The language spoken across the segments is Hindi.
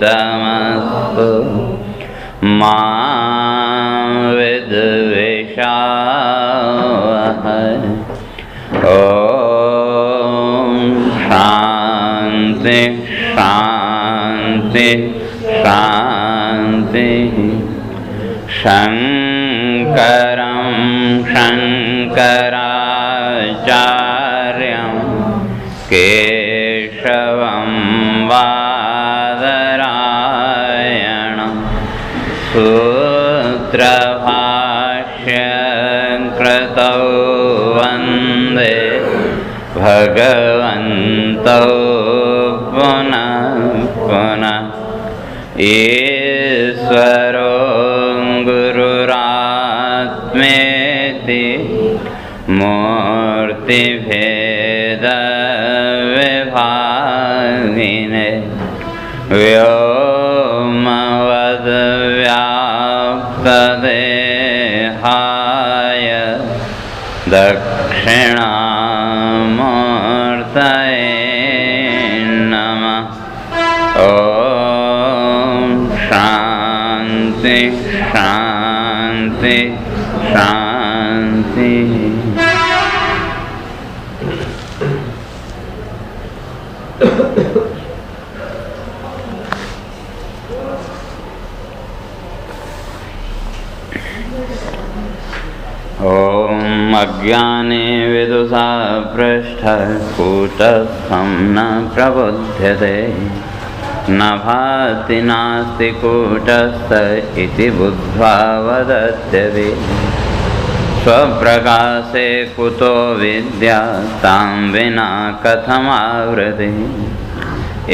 तमस्तु मा विद्विषावहै। ओम शांति शांति शांति। शंकरं शंकराचार्यं केशवं बादरायणं सूत्रभाष्यकृतौ वन्दे भगवन्तौ पुनः पुनः। ईश्वरो गुरुरात्मेति मूर्तिभेदविभागिने व्योमवद्व्याप्तदेहाय दक्षिणामूर्तये नमः। ओम शांति शांति शांति। ओम अज्ञाने विदुषा पृष्ठः कूटस्थं न प्रबुध्यते न भाति नास्ति कूटस्थ इति बुद्ध्वा वदत्यपि स्वप्रकाशे कुतो विद्या तां विना कथमावृति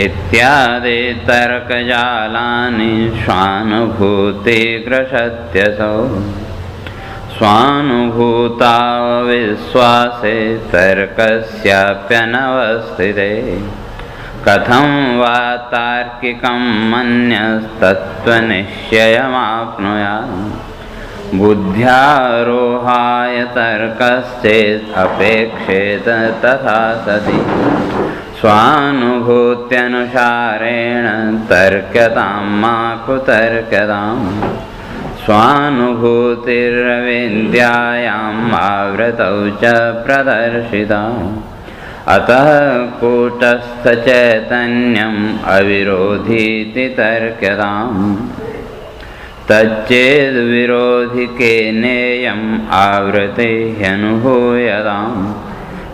इत्यादि तर्कजालानि स्वानुभूतिग्रसत्यसौ स्वानुभूताविश्वासे तर्कस्याप्यनवस्थिते कथं वा तार्किकं मन्यस्तत्त्वनिश्चयमाप्नुयात् बुद्ध्यारोहाय तर्कश्चेत् अपेक्षेत तथा सति स्वानुभूत्यनुसारेण तर्क्यतां मा कुतर्क्यताम् स्वानुभूतिर्विद्यायाम् आवृतौ च प्रदर्शिता अतः कूटस्थचैतन्यम् अविरोधीति तर्क्यताम् तच्चेद्विरोधि केनेयम् आवृते ह्यनुभूयताम्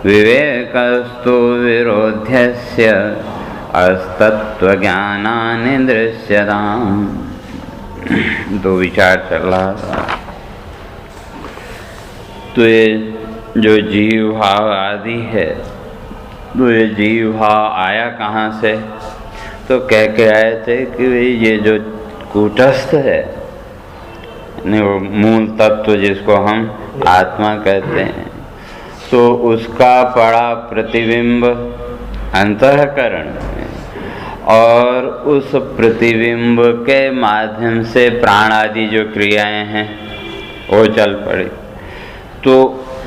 विवेकस्तु विरोध्यस्य अस्तत्वज्ञानानि दृश्यताम्। दो विचार चल रहा था। तो ये जो जीव भाव आदि है, तो ये जीव भाव आया कहाँ से? तो कह के आए थे कि ये जो कूटस्थ है, वो मूल तत्व जिसको हम आत्मा कहते हैं, तो उसका पड़ा प्रतिबिंब अंतःकरण में, और उस प्रतिबिंब के माध्यम से प्राण आदि जो क्रियाएं हैं वो चल पड़ी। तो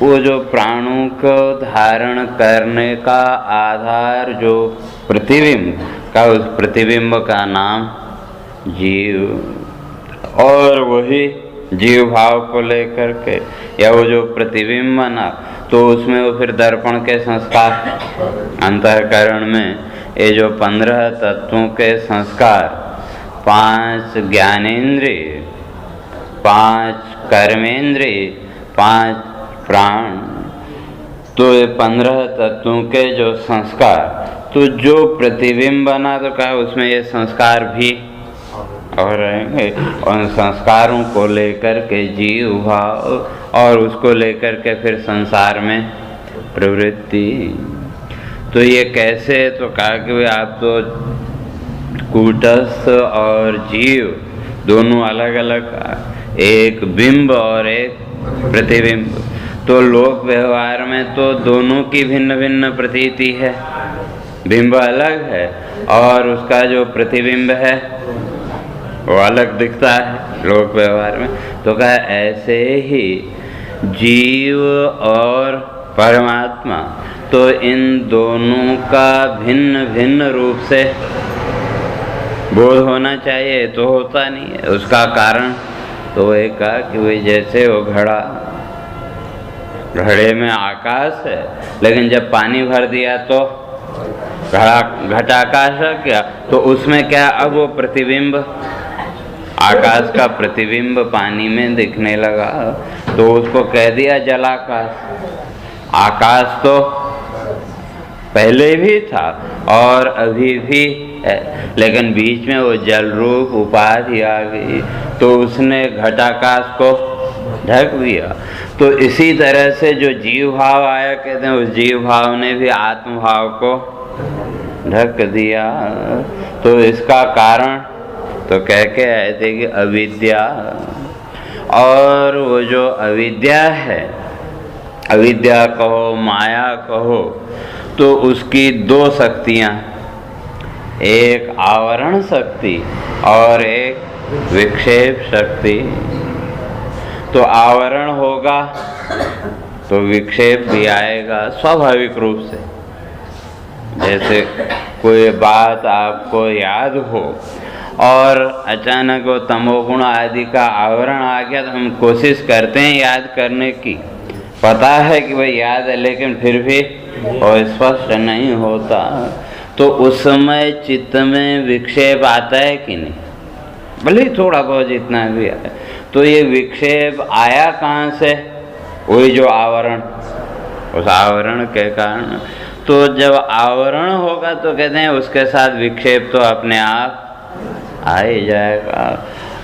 वो जो प्राणों को धारण करने का आधार जो प्रतिबिंब का, उस प्रतिबिंब का नाम जीव, और वही जीव भाव को लेकर के या वो जो प्रतिबिंब बना, तो उसमें वो फिर दर्पण के संस्कार अंतःकरण में ये जो 15 तत्वों के संस्कार, 5 ज्ञानेंद्रिय, 5 कर्मेंद्रिय, 5 प्राण, तो ये 15 तत्वों के जो संस्कार, तो जो प्रतिबिंब बना तो कहा उसमें ये संस्कार भी और रहेंगे, और संस्कारों को लेकर के जीव भाव, और उसको लेकर के फिर संसार में प्रवृत्ति। तो ये कैसे? तो कहा कि आप तो कूटस्थ और जीव दोनों अलग अलग, एक बिंब और एक प्रतिबिंब। तो लोक व्यवहार में तो दोनों की भिन्न भिन्न प्रतीति है, बिंब अलग है और उसका जो प्रतिबिंब है वो अलग दिखता है लोक व्यवहार में। तो कहा ऐसे ही जीव और परमात्मा, तो इन दोनों का भिन्न भिन्न रूप से बोध होना चाहिए तो होता नहीं है। उसका कारण तो वही कहा कि वही जैसे वो घड़े में आकाश है, लेकिन जब पानी भर दिया तो घटाकाश हो गया, तो उसमें क्या, अब वो प्रतिबिंब, आकाश का प्रतिबिंब पानी में दिखने लगा, तो उसको कह दिया जलाकाश। आकाश तो पहले भी था और अभी भी है, लेकिन बीच में वो जल रूप उपाधि आ गई तो उसने घटाकाश को ढक दिया। तो इसी तरह से जो जीव भाव आया, कहते हैं उस जीव भाव ने भी आत्म भाव को ढक दिया। तो इसका कारण तो कह के आए थे कि अविद्या, और वो जो अविद्या है, अविद्या कहो माया कहो, तो उसकी दो शक्तियाँ, एक आवरण शक्ति और एक विक्षेप शक्ति। तो आवरण होगा तो विक्षेप भी आएगा स्वाभाविक रूप से। जैसे कोई बात आपको याद हो और अचानक वो तमोगुण आदि का आवरण आ गया, तो हम कोशिश करते हैं याद करने की, पता है कि वह याद है, लेकिन फिर भी वो स्पष्ट नहीं होता। तो उस समय चित्त में विक्षेप आता है कि नहीं, भले थोड़ा बहुत जितना भी आए। तो ये विक्षेप आया कहाँ से, वही जो आवरण, उस आवरण के कारण। तो जब आवरण होगा तो कहते हैं उसके साथ विक्षेप तो अपने आप आ ही जाएगा।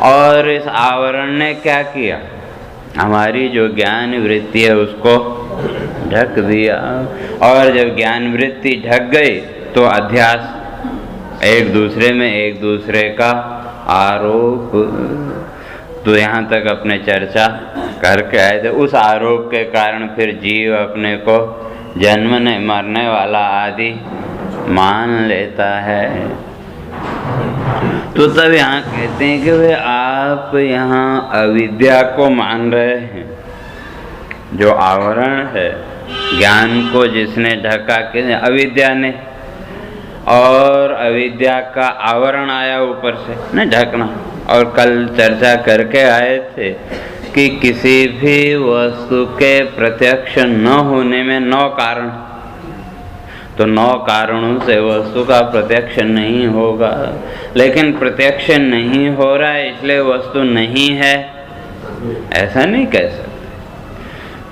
और इस आवरण ने क्या किया, हमारी जो ज्ञान वृत्ति है उसको ढक दिया। और जब ज्ञान वृत्ति ढक गई तो अध्यास, एक दूसरे में एक दूसरे का आरोप। तो यहाँ तक अपने चर्चा करके आए थे। उस आरोप के कारण फिर जीव अपने को जन्मने मरने वाला आदि मान लेता है। तो तब यहाँ कहते हैं कि वे आप यहाँ अविद्या को मान रहे हैं, जो आवरण है, ज्ञान को जिसने ढका के अविद्या ने, और अविद्या का आवरण आया ऊपर से न ढकना। और कल चर्चा करके आए थे कि किसी भी वस्तु के प्रत्यक्ष न होने में 9 कारण, तो 9 कारणों से वस्तु का प्रत्यक्ष नहीं होगा। लेकिन प्रत्यक्ष नहीं हो रहा है इसलिए वस्तु नहीं है, ऐसा नहीं कह सकते।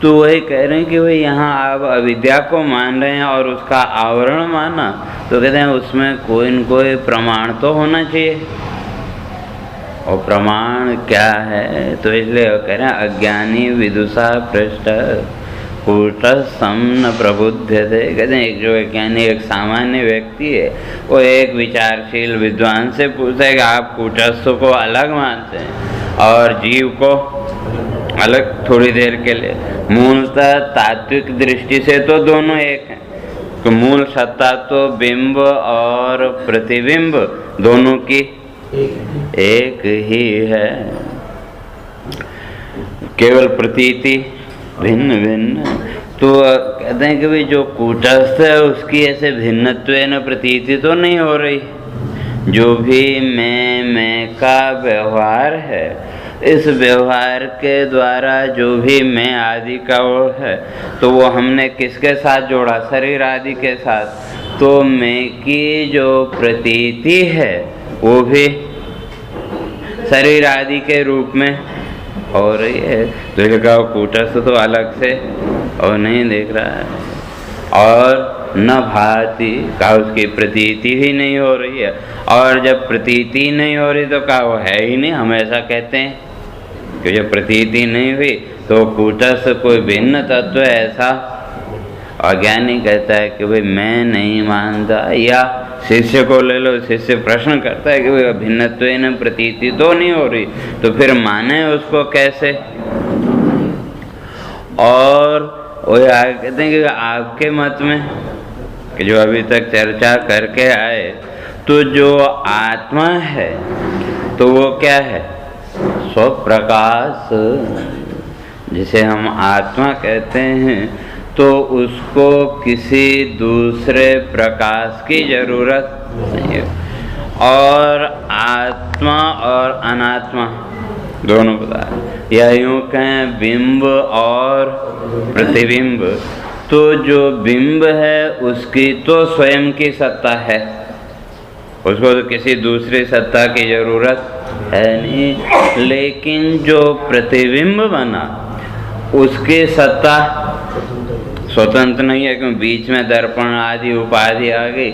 तो वही कह रहे हैं कि भाई यहाँ आप अविद्या को मान रहे हैं और उसका आवरण माना, तो कहते हैं उसमें कोई न कोई प्रमाण तो होना चाहिए। और प्रमाण क्या है, तो इसलिए वो कह रहे हैं अज्ञानी विदुषा पृष्ठ कूटस्थम न प्रबुध्यते। कहते हैं एक जो अज्ञानी, एक सामान्य व्यक्ति है, वो एक विचारशील विद्वान से पूछता है कि आप कूटस्थ को अलग मानते हैं और जीव को अलग थोड़ी देर के लिए। मूलतः तात्विक दृष्टि से तो दोनों एक हैं। तो मूल सत्ता तो बिंब और प्रतिबिंब दोनों की एक ही है, केवल प्रतीति भिन्न भिन्न। तो कहते हैं कि भाई जो कूटस्थ है उसकी ऐसे भिन्नत्वेन प्रतीति तो नहीं हो रही। जो भी मैं का व्यवहार है, इस व्यवहार के द्वारा जो भी मैं आदि का वो है, तो वो हमने किसके साथ जोड़ा, शरीर आदि के साथ। तो मैं की जो प्रतीति है वो भी शरीर आदि के रूप में हो रही है। तो इसका कूटस्थ तो अलग से और नहीं देख रहा है। और न भाति का उसकी प्रतीति ही नहीं हो रही है। और जब प्रतीति नहीं हो रही तो का वो है ही नहीं, हम ऐसा कहते हैं कि जब प्रतीति नहीं हुई तो कूटस्थ कोई भिन्न तत्व है, ऐसा अज्ञानी कहता है कि भाई मैं नहीं मानता। या शिष्य को ले लो, शिष्य प्रश्न करता है कि भाई भिन्नत्वेन प्रतीति तो नहीं हो रही, तो फिर माने उसको कैसे। और वो आगे कहते हैं कि आपके मत में, कि जो अभी तक चर्चा करके आए, तो जो आत्मा है तो वो क्या है, स्वप्रकाश, जिसे हम आत्मा कहते हैं। तो उसको किसी दूसरे प्रकाश की जरूरत नहीं है। और आत्मा और अनात्मा दोनों पदार्थ, या यूँ कहें बिंब और प्रतिबिंब। तो जो बिंब है उसकी तो स्वयं की सत्ता है, उसको तो किसी दूसरी सत्ता की जरूरत है नहीं। लेकिन जो प्रतिबिंब बना उसकी सत्ता स्वतंत्र नहीं है, क्योंकि बीच में दर्पण आदि उपाधि आ गई।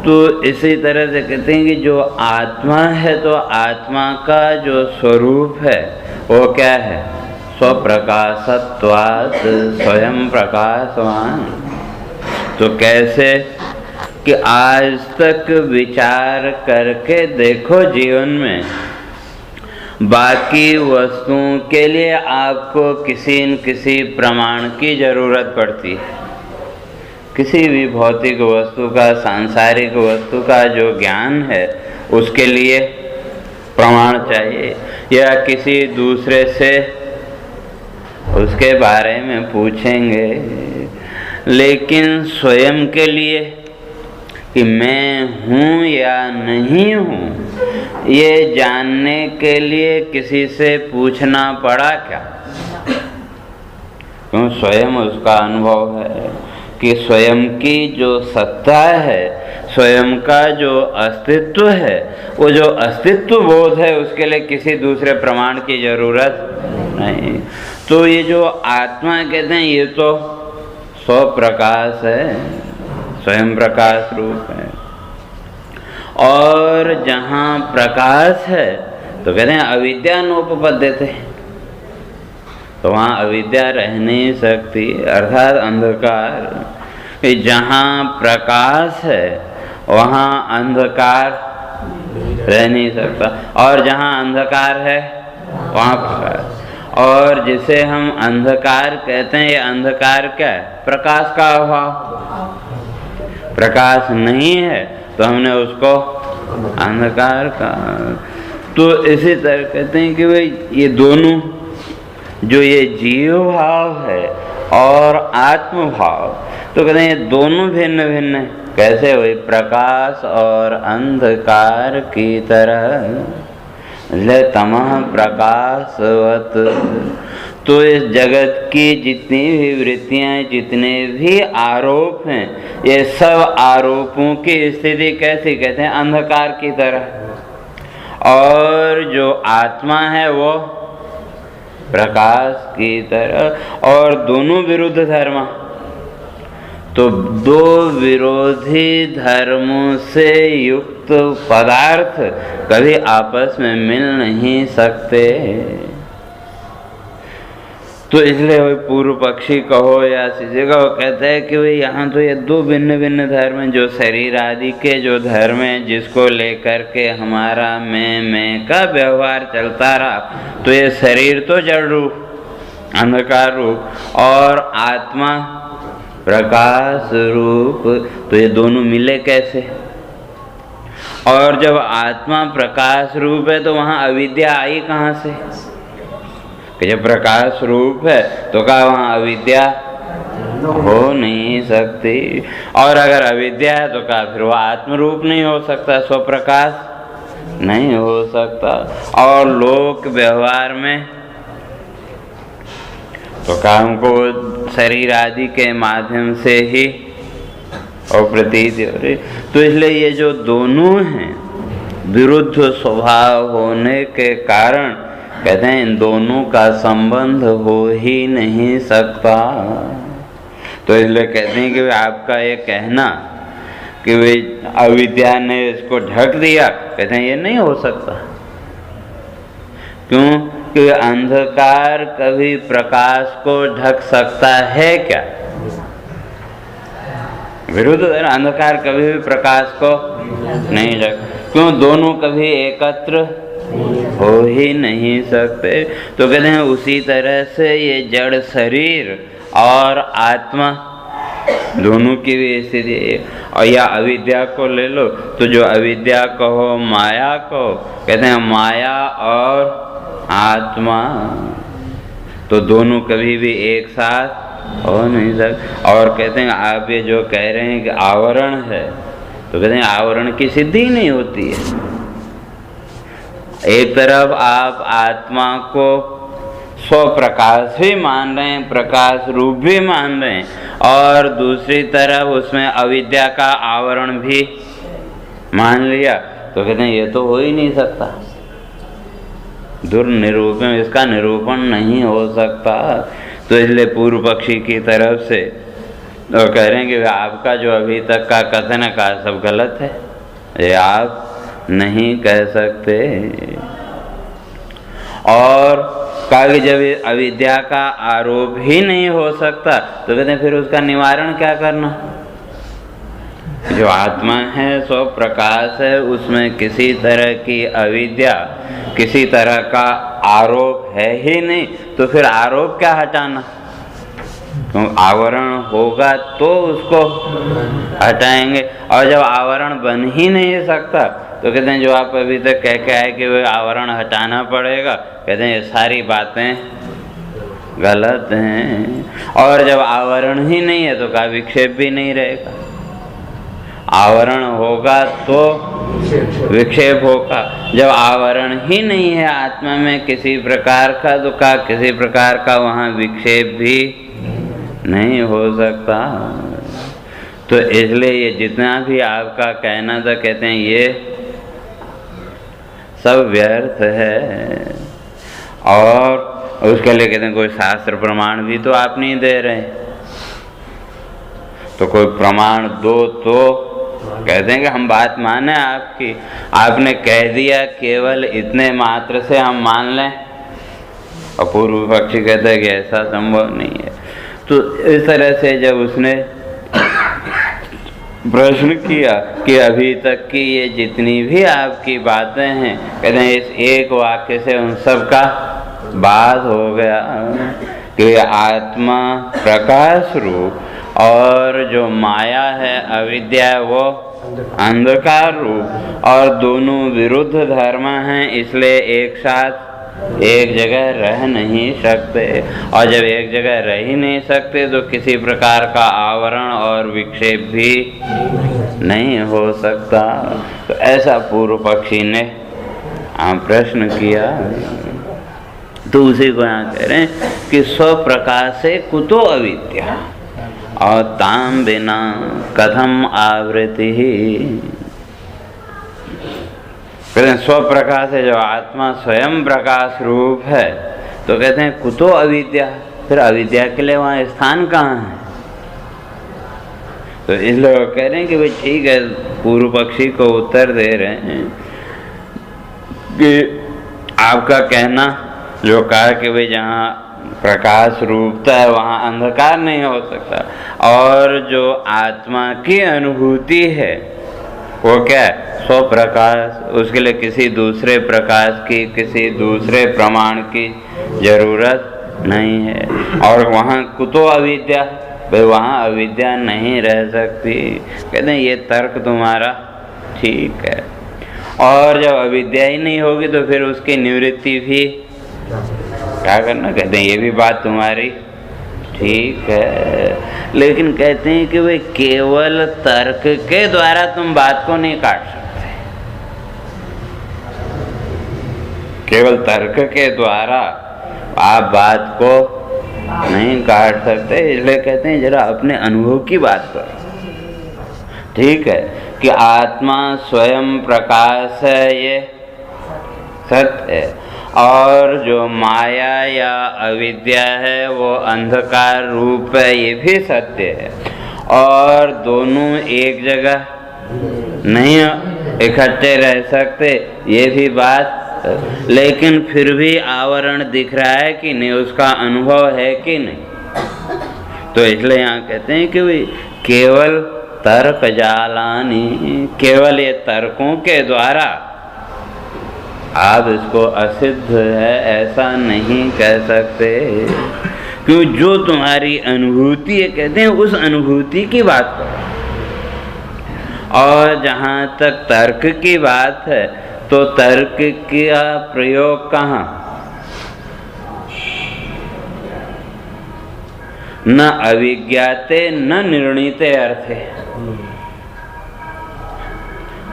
तो इसी तरह से कहते हैं कि जो आत्मा है तो आत्मा का जो स्वरूप है वो क्या है? स्वप्रकाशत्वात् स्वयं प्रकाशवान। तो कैसे कि आज तक विचार करके देखो जीवन में, बाकी वस्तुओं के लिए आपको किसी न किसी प्रमाण की जरूरत पड़ती है। किसी भी भौतिक वस्तु का, सांसारिक वस्तु का जो ज्ञान है उसके लिए प्रमाण चाहिए, या किसी दूसरे से उसके बारे में पूछेंगे। लेकिन स्वयं के लिए कि मैं हूँ या नहीं हूँ, ये जानने के लिए किसी से पूछना पड़ा क्या? क्यों? स्वयं उसका अनुभव है कि स्वयं की जो सत्ता है, स्वयं का जो अस्तित्व है, वो जो अस्तित्व बोध है उसके लिए किसी दूसरे प्रमाण की जरूरत नहीं। तो ये जो आत्मा कहते हैं ये तो स्वप्रकाश है, स्वयं प्रकाश रूप है। और जहाँ प्रकाश है तो कहते हैं अविद्या नोपपद्यते, तो वहाँ अविद्या रह नहीं सकती, अर्थात अंधकार। जहाँ प्रकाश है वहाँ अंधकार रह नहीं सकता, और जहाँ अंधकार है वहाँ प्रकाश। और जिसे हम अंधकार कहते हैं, ये अंधकार क्या है? प्रकाश का अभाव। प्रकाश नहीं है तो हमने उसको अंधकार कहा। तो इसी तरह कहते हैं कि भाई ये दोनों, जो ये जीव भाव है और आत्म भाव, तो कहते हैं ये दोनों भिन्न भिन्न है। कैसे? वही प्रकाश और अंधकार की तरह, तमः प्रकाशवत। तो इस जगत की जितनी भी वृत्तियां, जितने भी आरोप हैं, ये सब आरोपों की स्थिति कैसी? कहते हैं अंधकार की तरह। और जो आत्मा है वो प्रकाश की तरह। और दोनों विरुद्ध धर्म, तो दो विरोधी धर्मों से युक्त पदार्थ कभी आपस में मिल नहीं सकते। तो इसलिए वही पूर्व पक्षी कहो या सीधे कहो, कहते हैं कि भाई यहाँ तो ये दो भिन्न भिन्न धर्म हैं। जो शरीर आदि के जो धर्म हैं, जिसको लेकर के हमारा मैं का व्यवहार चलता रहा, तो ये शरीर तो जड़ रूप, अंधकार रूप, और आत्मा प्रकाश रूप, तो ये दोनों मिले कैसे? और जब आत्मा प्रकाश रूप है तो वहाँ अविद्या आई कहाँ से? कि जब प्रकाश रूप है तो क्या वहाँ अविद्या हो नहीं सकती? और अगर अविद्या है तो क्या फिर वह आत्म रूप नहीं हो सकता, स्वप्रकाश नहीं हो सकता? और लोक व्यवहार में तो काम को शरीर आदि के माध्यम से ही और प्रतीत हो रही। तो इसलिए ये जो दोनों हैं विरुद्ध स्वभाव होने के कारण कहते हैं इन दोनों का संबंध हो ही नहीं सकता। तो इसलिए कहते हैं कि आपका ये कहना कि वे अविद्या ने इसको ढक दिया, कहते हैं ये नहीं हो सकता। क्यों? कि अंधकार कभी प्रकाश को ढक सकता है क्या? विरुद्ध अंधकार कभी भी प्रकाश को नहीं ढक। क्यों? दोनों कभी एकत्र हो ही नहीं सकते। तो कहते हैं उसी तरह से ये जड़ शरीर और आत्मा दोनों की भी स्थिति है। और या अविद्या को ले लो, तो जो अविद्या कहो, माया को, कहते हैं माया और आत्मा तो दोनों कभी भी एक साथ हो नहीं सकते। और कहते हैं आप ये जो कह रहे हैं कि आवरण है, तो कहते हैं आवरण की सिद्धि नहीं होती है। एक तरफ आप आत्मा को स्वप्रकाश भी मान रहे हैं, प्रकाश रूप भी मान रहे हैं, और दूसरी तरफ उसमें अविद्या का आवरण भी मान लिया, तो कहते हैं ये तो हो ही नहीं सकता, दुर्निरूपण, इसका निरूपण नहीं हो सकता। तो इसलिए पूर्व पक्षी की तरफ से तो कह रहे हैं कि आपका जो अभी तक का कथन है का सब गलत है, ये आप नहीं कह सकते। और कहा कि जब अविद्या का आरोप ही नहीं हो सकता तो कहते हैं फिर उसका निवारण क्या करना। जो आत्मा है सो प्रकाश है, उसमें किसी तरह की अविद्या, किसी तरह का आरोप है ही नहीं, तो फिर आरोप क्या हटाना। तो आवरण होगा तो उसको हटाएंगे, और जब आवरण बन ही नहीं सकता तो कहते हैं जो आप अभी तक कह के आए कि वो आवरण हटाना पड़ेगा, कहते हैं ये सारी बातें गलत हैं। और जब आवरण ही नहीं है तो का विक्षेप भी नहीं रहेगा, आवरण होगा तो विक्षेप होगा। जब आवरण ही नहीं है आत्मा में किसी प्रकार का, तो का किसी प्रकार का वहाँ विक्षेप भी नहीं हो सकता। तो इसलिए ये जितना भी आपका कहना था, कहते हैं ये सब व्यर्थ है। और उसके लिए कहते हैं कोई शास्त्र प्रमाण भी तो आप नहीं दे रहे, तो कोई प्रमाण दो तो कहते हैं कि हम बात माने आपकी। आपने कह दिया केवल इतने मात्र से हम मान लें, और पूर्व पक्षी कहते हैं कि ऐसा संभव नहीं है। तो इस तरह से जब उसने प्रश्न किया कि अभी तक की ये जितनी भी आपकी बातें हैं, कहते हैं इस एक वाक्य से उन सब का बात हो गया कि आत्मा प्रकाश रूप और जो माया है अविद्या वो अंधकार रूप, और दोनों विरुद्ध धर्म हैं, इसलिए एक साथ एक जगह रह नहीं सकते। और जब एक जगह रह ही नहीं सकते तो किसी प्रकार का आवरण और विक्षेप भी नहीं हो सकता। तो ऐसा पूर्व पक्षी ने प्रश्न किया। तो उसी को यहाँ कह रहे हैं कि स्वप्रकाशे कुतो अविद्या और ताम बिना कथम आवृत्ति ही। कहते हैं स्वप्रकाश है, जो आत्मा स्वयं प्रकाश रूप है, तो कहते हैं कुतो अविद्या, फिर अविद्या के लिए वहाँ स्थान कहाँ है। तो इसलिए वो कह रहे हैं कि भाई ठीक है, पूर्व पक्षी को उत्तर दे रहे हैं कि आपका कहना जो कहा कि भाई जहाँ प्रकाश रूपता है वहाँ अंधकार नहीं हो सकता, और जो आत्मा की अनुभूति है वो क्या है, स्वप्रकाश, उसके लिए किसी दूसरे प्रकाश की, किसी दूसरे प्रमाण की जरूरत नहीं है। और वहाँ कुतो अविद्या, भाई वहाँ अविद्या नहीं रह सकती। कहते हैं ये तर्क तुम्हारा ठीक है, और जब अविद्या ही नहीं होगी तो फिर उसकी निवृत्ति भी क्या करना। कहते हैं ये भी बात तुम्हारी ठीक है, लेकिन कहते हैं कि वे केवल तर्क के द्वारा तुम बात को नहीं काट सकते, केवल तर्क के द्वारा आप बात को नहीं काट सकते। इसलिए कहते हैं जरा अपने अनुभव की बात करो। ठीक है कि आत्मा स्वयं प्रकाश है, ये सत्य है, और जो माया या अविद्या है वो अंधकार रूप है, ये भी सत्य है। और दोनों एक जगह नहीं इकट्ठे रह सकते, ये भी बात, लेकिन फिर भी आवरण दिख रहा है कि नहीं, उसका अनुभव है कि नहीं। तो इसलिए यहाँ कहते हैं कि भाई केवल तर्क जालानी, केवल ये तर्कों के द्वारा आप इसको असिद्ध है ऐसा नहीं कह सकते, क्यों जो तुम्हारी अनुभूति है, कहते हैं उस अनुभूति की बात करो। और जहाँ तक तर्क की बात है तो तर्क का प्रयोग कहाँ, न अविज्ञाते न निर्णीते अर्थे।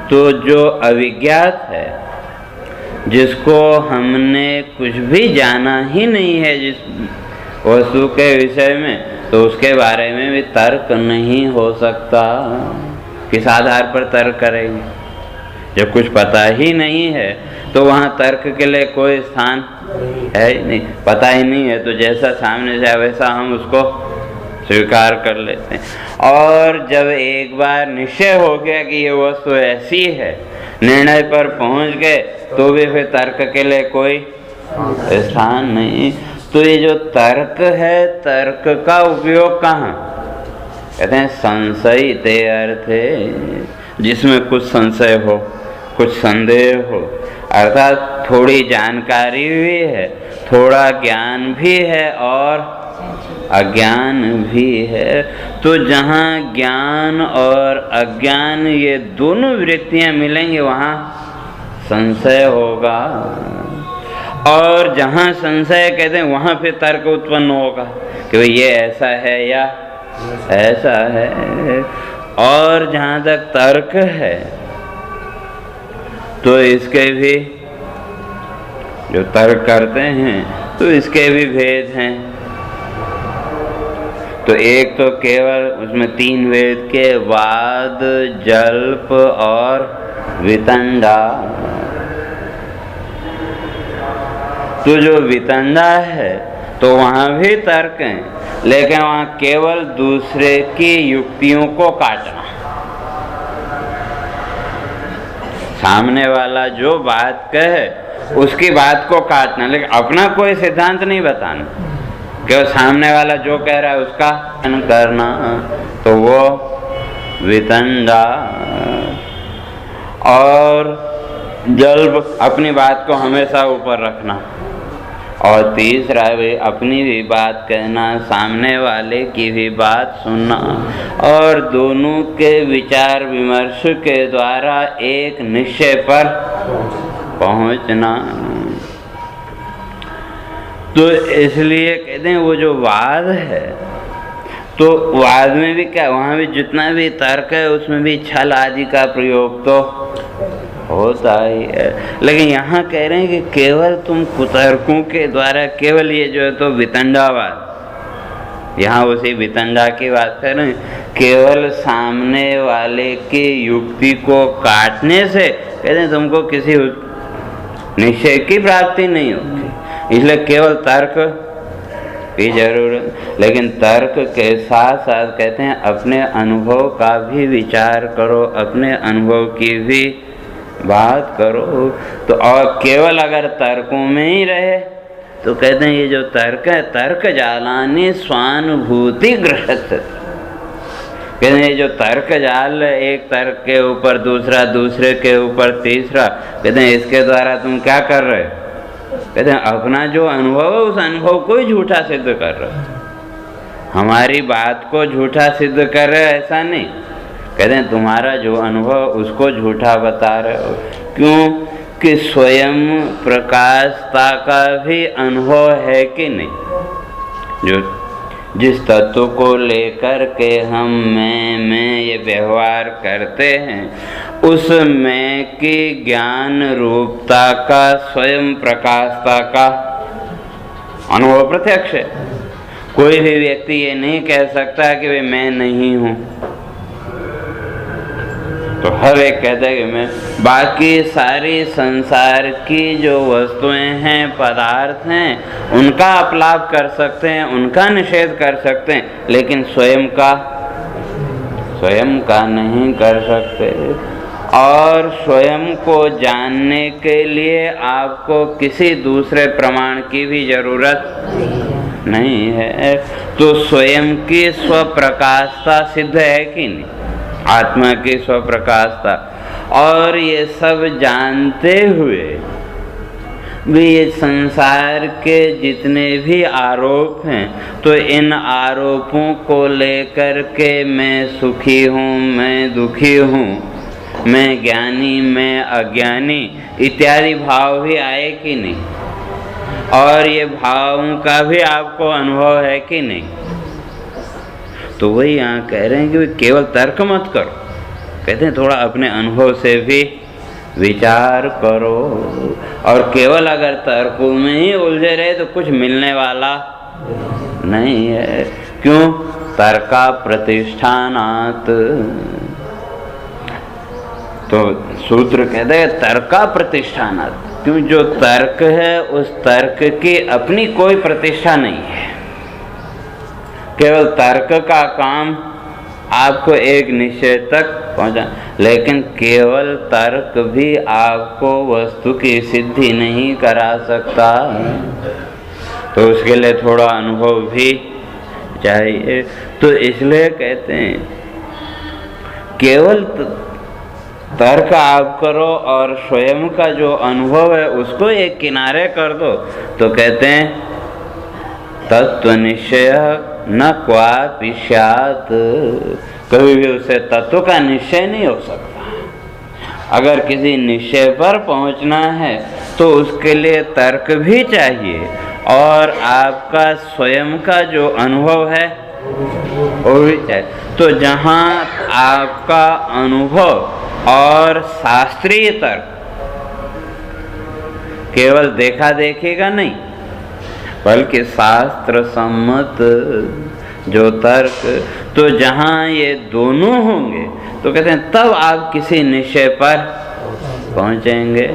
तो जो अविज्ञात है जिसको हमने कुछ भी जाना ही नहीं है जिस वस्तु के विषय में, तो उसके बारे में भी तर्क नहीं हो सकता। किस आधार पर तर्क करेंगे? जब कुछ पता ही नहीं है तो वहाँ तर्क के लिए कोई स्थान है ही नहीं। पता ही नहीं है तो जैसा सामने से वैसा हम उसको स्वीकार कर लेते हैं। और जब एक बार निश्चय हो गया कि ये वस्तु ऐसी है, निर्णय पर पहुंच गए, तो भी फिर तर्क के लिए कोई स्थान नहीं। तो ये जो तर्क है, तर्क का उपयोग कहाँ? कहते हैं संशय ते अर्थे, जिसमें कुछ संशय हो, कुछ संदेह हो, अर्थात थोड़ी जानकारी भी है, थोड़ा ज्ञान भी है और अज्ञान भी है। तो जहाँ ज्ञान और अज्ञान ये दोनों वृत्तियाँ मिलेंगे वहाँ संशय होगा। और जहाँ संशय कहते हैं वहाँ फिर तर्क उत्पन्न होगा कि भाई ये ऐसा है या ऐसा है। और जहाँ तक तर्क है तो इसके भी जो तर्क करते हैं तो इसके भी भेद हैं। तो एक तो केवल उसमें 3 वेद के वाद, जल्प और वितंडा। तो जो वितंडा है तो वहाँ भी तर्क है, लेकिन वहाँ केवल दूसरे की युक्तियों को काटना। सामने वाला जो बात कहे उसकी बात को काटना, लेकिन अपना कोई सिद्धांत नहीं बताना। केवल सामने वाला जो कह रहा है उसका करना, तो वो वितंडा। और जल्प, अपनी बात को हमेशा ऊपर रखना। और तीसरा वे अपनी भी बात कहना, सामने वाले की भी बात सुनना, और दोनों के विचार विमर्श के द्वारा एक निश्चय पर पहुंचना। तो इसलिए कहते हैं वो जो वाद है, तो वाद में भी क्या, वहाँ भी जितना भी तर्क है उसमें भी छल आदि का प्रयोग तो होता ही है। लेकिन यहाँ कह रहे हैं कि केवल तुम कुतर्कों के द्वारा, केवल ये जो है तो वितंडावाद, यहाँ उसी वितंडा की बात कर रहे हैं। केवल सामने वाले की युक्ति को काटने से कहते हैं तुमको किसी निश्चय की प्राप्ति नहीं होती। इसलिए केवल तर्क की जरूरत, लेकिन तर्क के साथ साथ कहते हैं अपने अनुभव का भी विचार करो, अपने अनुभव की भी बात करो। तो और केवल अगर तर्कों में ही रहे तो कहते हैं ये जो तर्क है, तर्क जालानी स्वानुभूति गृहत। कहते हैं ये जो तर्क जाल, एक तर्क के ऊपर दूसरा, दूसरे के ऊपर तीसरा, कहते हैं इसके द्वारा तुम क्या कर रहे हो? कहते हैं अपना जो अनुभव है उस अनुभव को ही झूठा सिद्ध कर रहे हो। हमारी बात को झूठा सिद्ध कर रहे हो ऐसा नहीं, कहते हैं तुम्हारा जो अनुभव उसको झूठा बता रहे हो। क्यों? कि स्वयं प्रकाशता का भी अनुभव है कि नहीं। जो जिस तत्व को लेकर के हम मैं ये व्यवहार करते हैं, उस मैं की ज्ञान रूपता का, स्वयं प्रकाशता का अनुभव प्रत्यक्ष है। कोई भी व्यक्ति ये नहीं कह सकता कि वे मैं नहीं हूँ। तो हर एक कहता है कि मैं, बाकी सारी संसार की जो वस्तुएं हैं, पदार्थ हैं, उनका अपलाप कर सकते हैं, उनका निषेध कर सकते हैं, लेकिन स्वयं का नहीं कर सकते। और स्वयं को जानने के लिए आपको किसी दूसरे प्रमाण की भी जरूरत नहीं है। तो स्वयं की स्वप्रकाशता सिद्ध है कि नहीं, आत्मा की स्वप्रकाशता। और ये सब जानते हुए भी ये संसार के जितने भी आरोप हैं, तो इन आरोपों को लेकर के मैं सुखी हूँ, मैं दुखी हूँ, मैं ज्ञानी, मैं अज्ञानी इत्यादि भाव भी आए कि नहीं। और ये भावों का भी आपको अनुभव है कि नहीं। तो वही यहाँ कह रहे हैं कि केवल तर्क मत करो, कहते हैं थोड़ा अपने अनुभव से भी विचार करो। और केवल अगर तर्कों में ही उलझे रहे तो कुछ मिलने वाला नहीं है। क्यों? तर्का प्रतिष्ठानात्। तो सूत्र कहते हैं तर्का प्रतिष्ठानात्। क्यों? जो तर्क है उस तर्क की अपनी कोई प्रतिष्ठा नहीं है। केवल तर्क का काम आपको एक निश्चय तक पहुंचा, लेकिन केवल तर्क भी आपको वस्तु की सिद्धि नहीं करा सकता। तो उसके लिए थोड़ा अनुभव भी चाहिए। तो इसलिए कहते हैं केवल तर्क आप करो और स्वयं का जो अनुभव है उसको एक किनारे कर दो। तो कहते हैं तत्व निश्चय न क्वापि स्यात्। कभी भी उसे तत्व का निश्चय नहीं हो सकता। अगर किसी निश्चय पर पहुंचना है तो उसके लिए तर्क भी चाहिए और आपका स्वयं का जो अनुभव है वो भी चाहिए। तो जहाँ आपका अनुभव और शास्त्रीय तर्क केवल देखा देखेगा नहीं, बल्कि शास्त्र सम्मत जो तर्क, तो जहाँ ये दोनों होंगे तो कहते हैं तब आप किसी निश्चय पर पहुंचेंगे।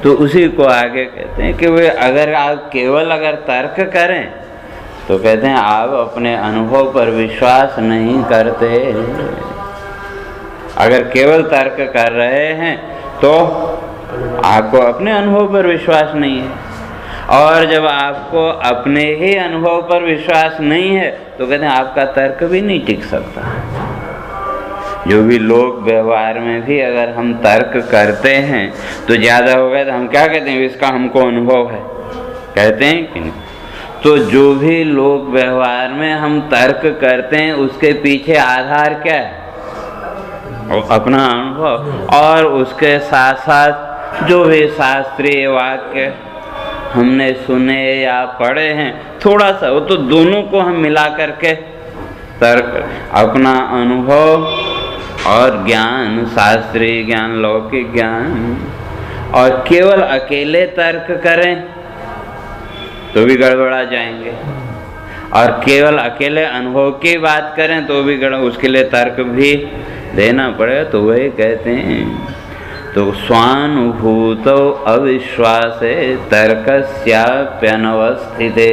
तो उसी को आगे कहते हैं कि वे अगर आप केवल अगर तर्क करें तो कहते हैं आप अपने अनुभव पर विश्वास नहीं करते। अगर केवल तर्क कर रहे हैं तो आपको अपने अनुभव पर विश्वास नहीं है, और जब आपको अपने ही अनुभव पर विश्वास नहीं है तो कहते हैं आपका तर्क भी नहीं टिक सकता। जो भी लोग व्यवहार में भी अगर हम तर्क करते हैं तो ज़्यादा हो गया तो हम क्या कहते हैं, इसका हमको अनुभव है, कहते हैं कि नहीं? तो जो भी लोग व्यवहार में हम तर्क करते हैं उसके पीछे आधार क्या है? अपना अनुभव। और उसके साथ साथ जो भी शास्त्रीय वाक्य हमने सुने या पढ़े हैं थोड़ा सा, वो तो दोनों को हम मिला करके तर्क, अपना अनुभव और ज्ञान, शास्त्रीय ज्ञान, लौकिक ज्ञान, और केवल अकेले तर्क करें तो भी गड़बड़ा जाएंगे, और केवल अकेले अनुभव की बात करें तो भी उसके लिए तर्क भी देना पड़ेगा। तो वही कहते हैं तो स्वानुभूतो अविश्वासे तर्कस्याप्यनवस्थिते।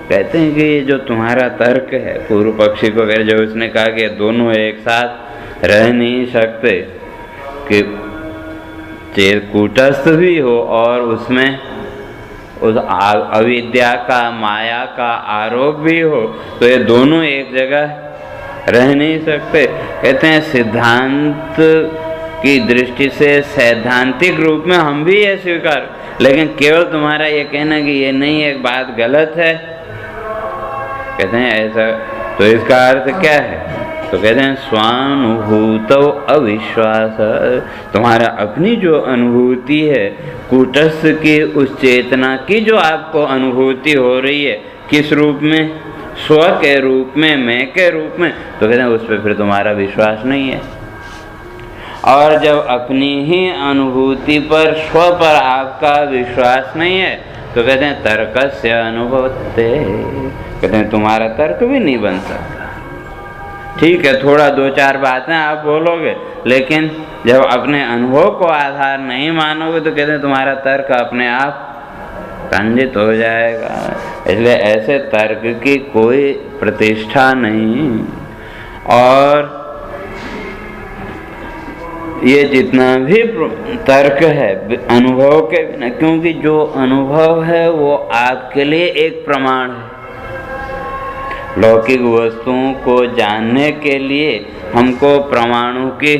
कहते हैं कि ये जो तुम्हारा तर्क है, पूर्व पक्षी को कह जो उसने कहा कि दोनों एक साथ रह नहीं सकते, कि कूटस्थ भी हो और उसमें उस अविद्या का, माया का आरोप भी हो, तो ये दोनों एक जगह रह नहीं सकते। कहते हैं सिद्धांत की दृष्टि से सैद्धांतिक रूप में हम भी ये स्वीकार, लेकिन केवल तुम्हारा ये कहना कि ये नहीं, एक बात गलत है, कहते हैं ऐसा, तो इसका अर्थ क्या है? तो कहते हैं स्वानुभूतो अविश्वास। तुम्हारा अपनी जो अनुभूति है कूटस्थ की, उस चेतना की जो आपको अनुभूति हो रही है, किस रूप में? स्व के रूप में, मैं के रूप में, तो कहते हैं उस पर फिर तुम्हारा विश्वास नहीं है। और जब अपनी ही अनुभूति पर, स्व पर आपका विश्वास नहीं है तो कहते हैं तर्कस्य अनुभवते, कहते हैं तुम्हारा तर्क भी नहीं बन सकता। ठीक है, थोड़ा दो चार बातें आप बोलोगे, लेकिन जब अपने अनुभव को आधार नहीं मानोगे तो कहते हैं तुम्हारा तर्क अपने आप खंडित हो जाएगा। इसलिए ऐसे तर्क की कोई प्रतिष्ठा नहीं। और ये जितना भी तर्क है अनुभव के बिना, क्योंकि जो अनुभव है वो आपके लिए एक प्रमाण है। लौकिक वस्तुओं को जानने के लिए हमको प्रमाणों की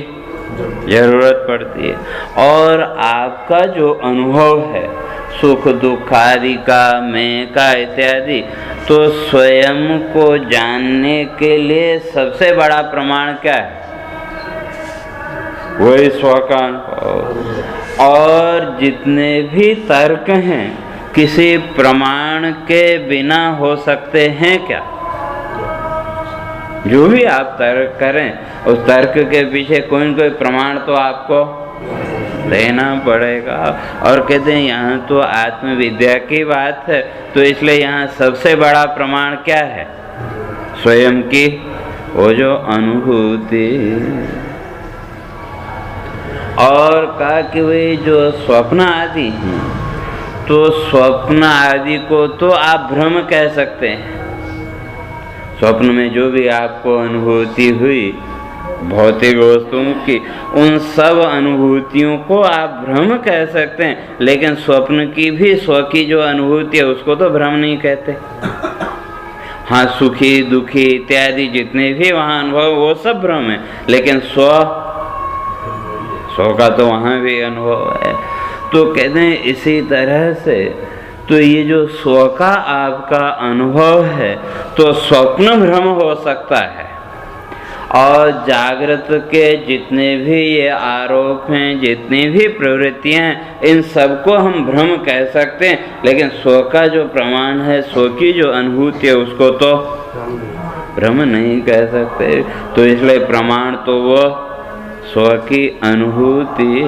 जरूरत पड़ती है, और आपका जो अनुभव है सुख दुख आदि का, मैं का इत्यादि, तो स्वयं को जानने के लिए सबसे बड़ा प्रमाण क्या है? वही स्व का अनुभव। और जितने भी तर्क हैं किसी प्रमाण के बिना हो सकते हैं क्या? जो भी आप तर्क करें, उस तर्क के पीछे कोई न कोई प्रमाण तो आपको देना पड़ेगा। और कहते हैं यहाँ तो आत्मविद्या की बात है, तो इसलिए यहाँ सबसे बड़ा प्रमाण क्या है? स्वयं की वो जो अनुभूति। और कहा कि वे जो स्वप्न आदि हैं, तो स्वप्न आदि को तो आप भ्रम कह सकते हैं। स्वप्न में जो भी आपको अनुभूति हुई भौतिक वस्तुओं की, उन सब अनुभूतियों को आप भ्रम कह सकते हैं, लेकिन स्वप्न की भी स्व की जो अनुभूति है उसको तो भ्रम नहीं कहते। हाँ, सुखी दुखी इत्यादि जितने भी वहाँ अनुभव वो सब भ्रम है, लेकिन स्व का तो वहाँ भी अनुभव है। तो कहते हैं इसी तरह से तो ये जो स्व का आपका अनुभव है तो स्वप्न भ्रम हो सकता है, और जागृत के जितने भी ये आरोप हैं, जितनी भी प्रवृत्तियां हैं, इन सबको हम भ्रम कह सकते हैं, लेकिन स्व का जो प्रमाण है, स्व की जो अनुभूति है, उसको तो भ्रम नहीं कह सकते। तो इसलिए प्रमाण तो वो स्व की अनुभूति।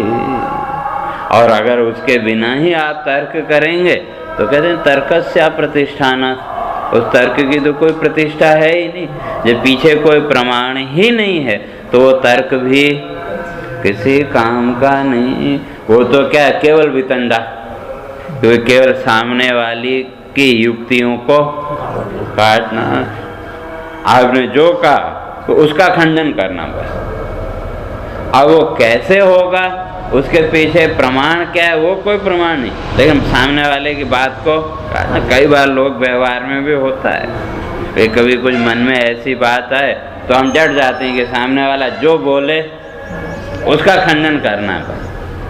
और अगर उसके बिना ही आप तर्क करेंगे तो कहते हैं तर्कस्य प्रतिष्ठान, उस तर्क की तो कोई प्रतिष्ठा है ही नहीं। जब पीछे कोई प्रमाण ही नहीं है तो वो तर्क भी किसी काम का नहीं। वो तो क्या, केवल वितंडा, तो केवल सामने वाली की युक्तियों को काटना, आपने जो कहा तो उसका खंडन करना बस। अब वो कैसे होगा, उसके पीछे प्रमाण क्या है, वो कोई प्रमाण नहीं, लेकिन सामने वाले की बात को काटना। कई बार लोग व्यवहार में भी होता है, कभी कुछ मन में ऐसी बात आए तो हम डट जाते हैं कि सामने वाला जो बोले उसका खंडन करना है,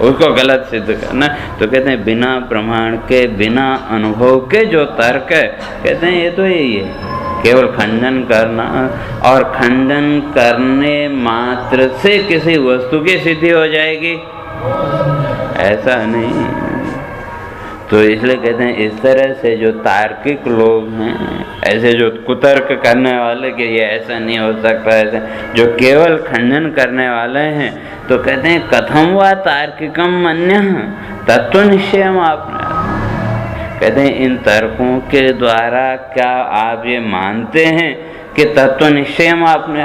उसको गलत सिद्ध करना। तो कहते हैं बिना प्रमाण के, बिना अनुभव के जो तर्क है, कहते हैं ये तो यही है, केवल खंडन करना। और खंडन करने मात्र से किसी वस्तु की सिद्धि हो जाएगी, ऐसा नहीं। तो इसलिए कहते हैं इस तरह से जो तार्किक लोग हैं, ऐसे जो कुतर्क करने वाले कि ये ऐसा नहीं हो सकता, ऐसे जो केवल खंडन करने वाले हैं, तो कहते हैं कथम वा तार्किकम मन्यः तत्व निश्चयम आपने। कहते हैं इन तर्कों के द्वारा क्या आप ये मानते हैं कि तत्व निश्चयम आपने,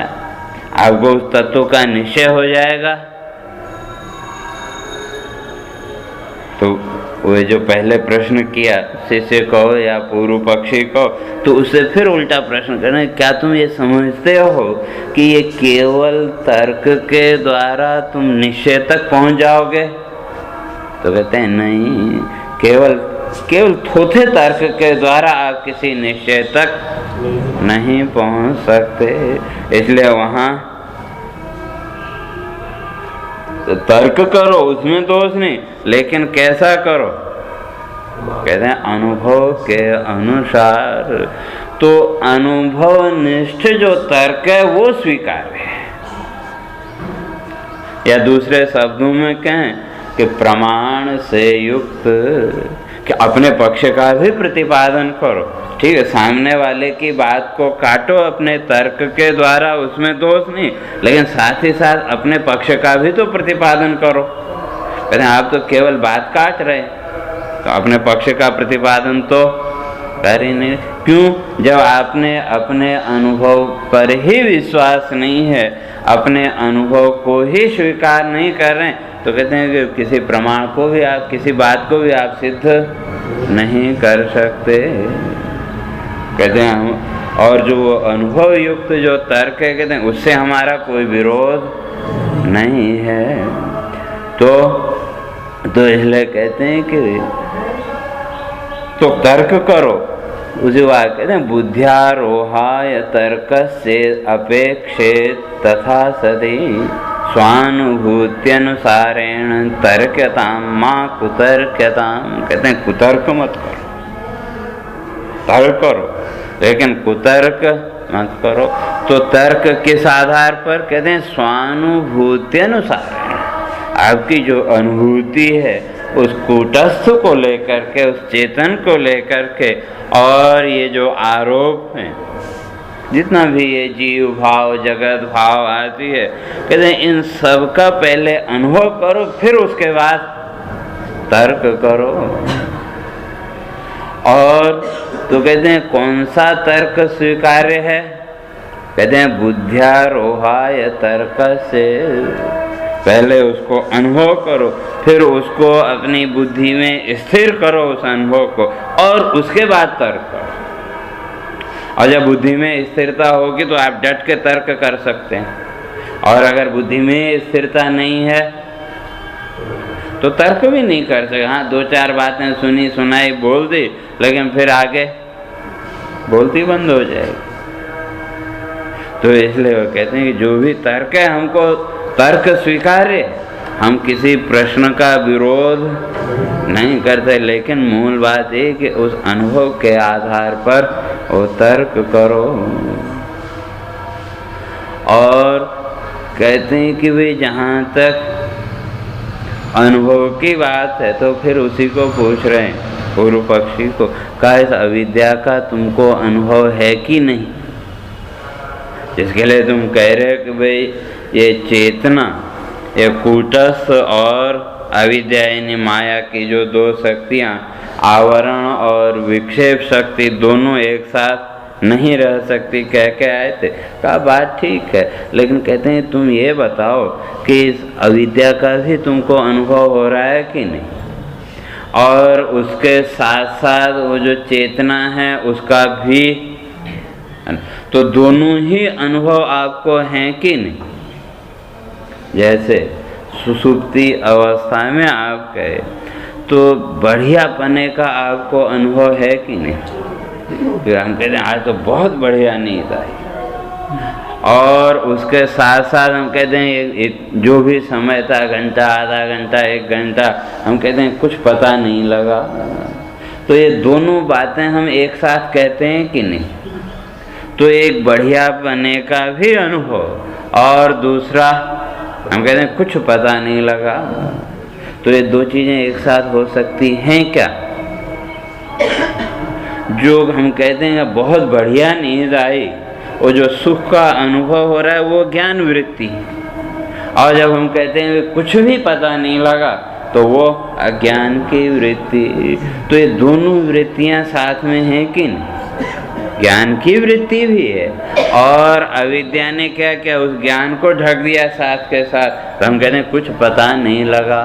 आपको उस तत्व का निश्चय हो जाएगा। तो वो जो पहले प्रश्न किया शिष्य को या पूर्व पक्षी को, तो उससे फिर उल्टा प्रश्न करना, क्या तुम ये समझते हो कि ये केवल तर्क के द्वारा तुम निश्चय तक पहुंच जाओगे? तो कहते हैं नहीं, केवल थोथे तर्क के द्वारा आप किसी निश्चय तक नहीं पहुंच सकते। इसलिए वहां तर्क करो, उसमें दोष नहीं, लेकिन कैसा करो? कहते हैं अनुभव के अनुसार। तो अनुभव निष्ठ जो तर्क है वो स्वीकार्य है, या दूसरे शब्दों में कहें कि प्रमाण से युक्त, कि अपने पक्ष का भी प्रतिपादन करो। ठीक है, सामने वाले की बात को काटो अपने तर्क के द्वारा, उसमें दोष नहीं, लेकिन साथ ही साथ अपने पक्ष का भी तो प्रतिपादन करो। कहते हैं आप तो केवल बात काट रहे, तो अपने पक्ष का प्रतिपादन तो कर ही नहीं। क्यों? जब आपने अपने अनुभव पर ही विश्वास नहीं है, अपने अनुभव को ही स्वीकार नहीं कर रहे, तो कहते हैं कि किसी प्रमाण को भी आप, किसी बात को भी आप सिद्ध नहीं कर सकते। कहते हैं हम, और जो अनुभव युक्त जो तर्क है, कहते हैं उससे हमारा कोई विरोध नहीं है। तो इसलिए कहते हैं कि तो तर्क करो। उसी बात कहते हैं बुद्ध्यारोहाय तर्क से अपेक्षित तथा सदी स्वानुभूत्यनुसारेण तर्क्यताम मां कुतर्क्यताम। कहते हैं कुतर्क मत करो, तर्क करो, लेकिन कुतर्क मत करो। तो तर्क किस आधार पर? कहते हैं स्वानुभूत्यनुसारेण, आपकी जो अनुभूति है उस कूटस्थ को लेकर के, उस चेतन को लेकर के, और ये जो आरोप हैं जितना भी ये जीव भाव जगत भाव आती है, कहते हैं इन सब का पहले अनुभव करो, फिर उसके बाद तर्क करो। और तो कहते हैं कौन सा तर्क स्वीकार्य है? कहते हैं बुद्ध्यारोहाय तर्क से। पहले उसको अनुभव करो, फिर उसको अपनी बुद्धि में स्थिर करो उस अनुभव को, और उसके बाद तर्क करो। और जब बुद्धि में स्थिरता होगी तो आप डट के तर्क कर सकते हैं, और अगर बुद्धि में स्थिरता नहीं है तो तर्क भी नहीं कर सकते। हाँ, दो चार बातें सुनी सुनाई बोल दी, लेकिन फिर आगे बोलती बंद हो जाएगी। तो इसलिए वो कहते हैं कि जो भी तर्क है हमको तर्क स्वीकार्य, हम किसी प्रश्न का विरोध नहीं करते, लेकिन मूल बात है कि उस अनुभव के आधार पर वो तर्क करो। और कहते हैं कि वे जहाँ तक अनुभव की बात है तो फिर उसी को पूछ रहे हैं, पूर्व पक्षी को, क्या इस अविद्या का तुमको अनुभव है कि नहीं? जिसके लिए तुम कह रहे हो कि भाई ये चेतना, ये कूटस्थ और अविद्या यानी माया की जो दो शक्तियाँ, आवरण और विक्षेप शक्ति, दोनों एक साथ नहीं रह सकती, कह के आए थे। कहा बात ठीक है, लेकिन कहते हैं तुम ये बताओ कि इस अविद्या का भी तुमको अनुभव हो रहा है कि नहीं, और उसके साथ साथ वो जो चेतना है उसका भी, तो दोनों ही अनुभव आपको हैं कि नहीं? जैसे सुसुप्ति अवस्था में आप गए तो बढ़िया पने का आपको अनुभव है कि नहीं? फिर हम कहते हैं आज तो बहुत बढ़िया नींद आई, और उसके साथ साथ हम कहते हैं जो भी समय था, घंटा, आधा घंटा, 1 घंटा, हम कहते हैं कुछ पता नहीं लगा। तो ये दोनों बातें हम एक साथ कहते हैं कि नहीं? तो एक बढ़िया बने का भी अनुभव, और दूसरा हम कहते हैं कुछ पता नहीं लगा। तो ये दो चीज़ें एक साथ हो सकती हैं क्या? जो हम कहते हैं बहुत बढ़िया नींद आई, वो जो सुख का अनुभव हो रहा है वो ज्ञान वृत्ति है, और जब हम कहते हैं कुछ भी पता नहीं लगा तो वो अज्ञान की वृत्ति। तो ये दोनों वृत्तियां साथ में हैं कि नहीं? ज्ञान की वृत्ति भी है, और अविद्या ने क्या किया, उस ज्ञान को ढक दिया साथ के साथ, तो हम कहते हैं कुछ पता नहीं लगा।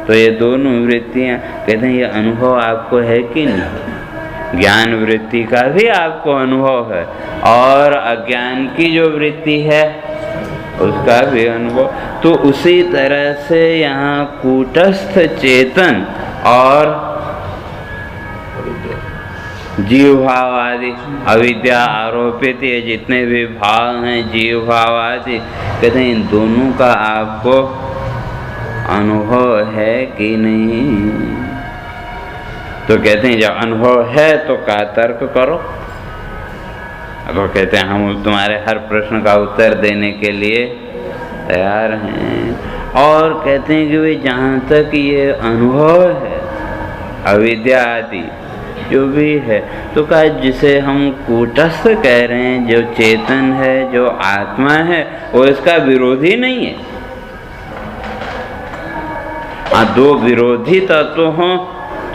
तो ये दोनों वृत्तियां कहते हैं ये अनुभव आपको है कि नहीं? ज्ञान वृत्ति का भी आपको अनुभव है, और अज्ञान की जो वृत्ति है उसका भी अनुभव। तो उसी तरह से यहाँ कूटस्थ चेतन और जीव भाव आदि, अविद्या आरोपित ये जितने भी भाव हैं, जीव भाव आदि, कहते हैं इन दोनों का आपको अनुभव है कि नहीं? तो कहते हैं जब अनुभव है तो का तर्क करो। तो कहते हैं हम तुम्हारे हर प्रश्न का उत्तर देने के लिए तैयार हैं। और कहते हैं कि वे जहाँ तक ये अनुभव है, अविद्या आदि जो भी है, तो क्या जिसे हम कूटस्थ कह रहे हैं, जो चेतन है, जो आत्मा है, वो इसका विरोधी नहीं है। दो विरोधी तत्व हों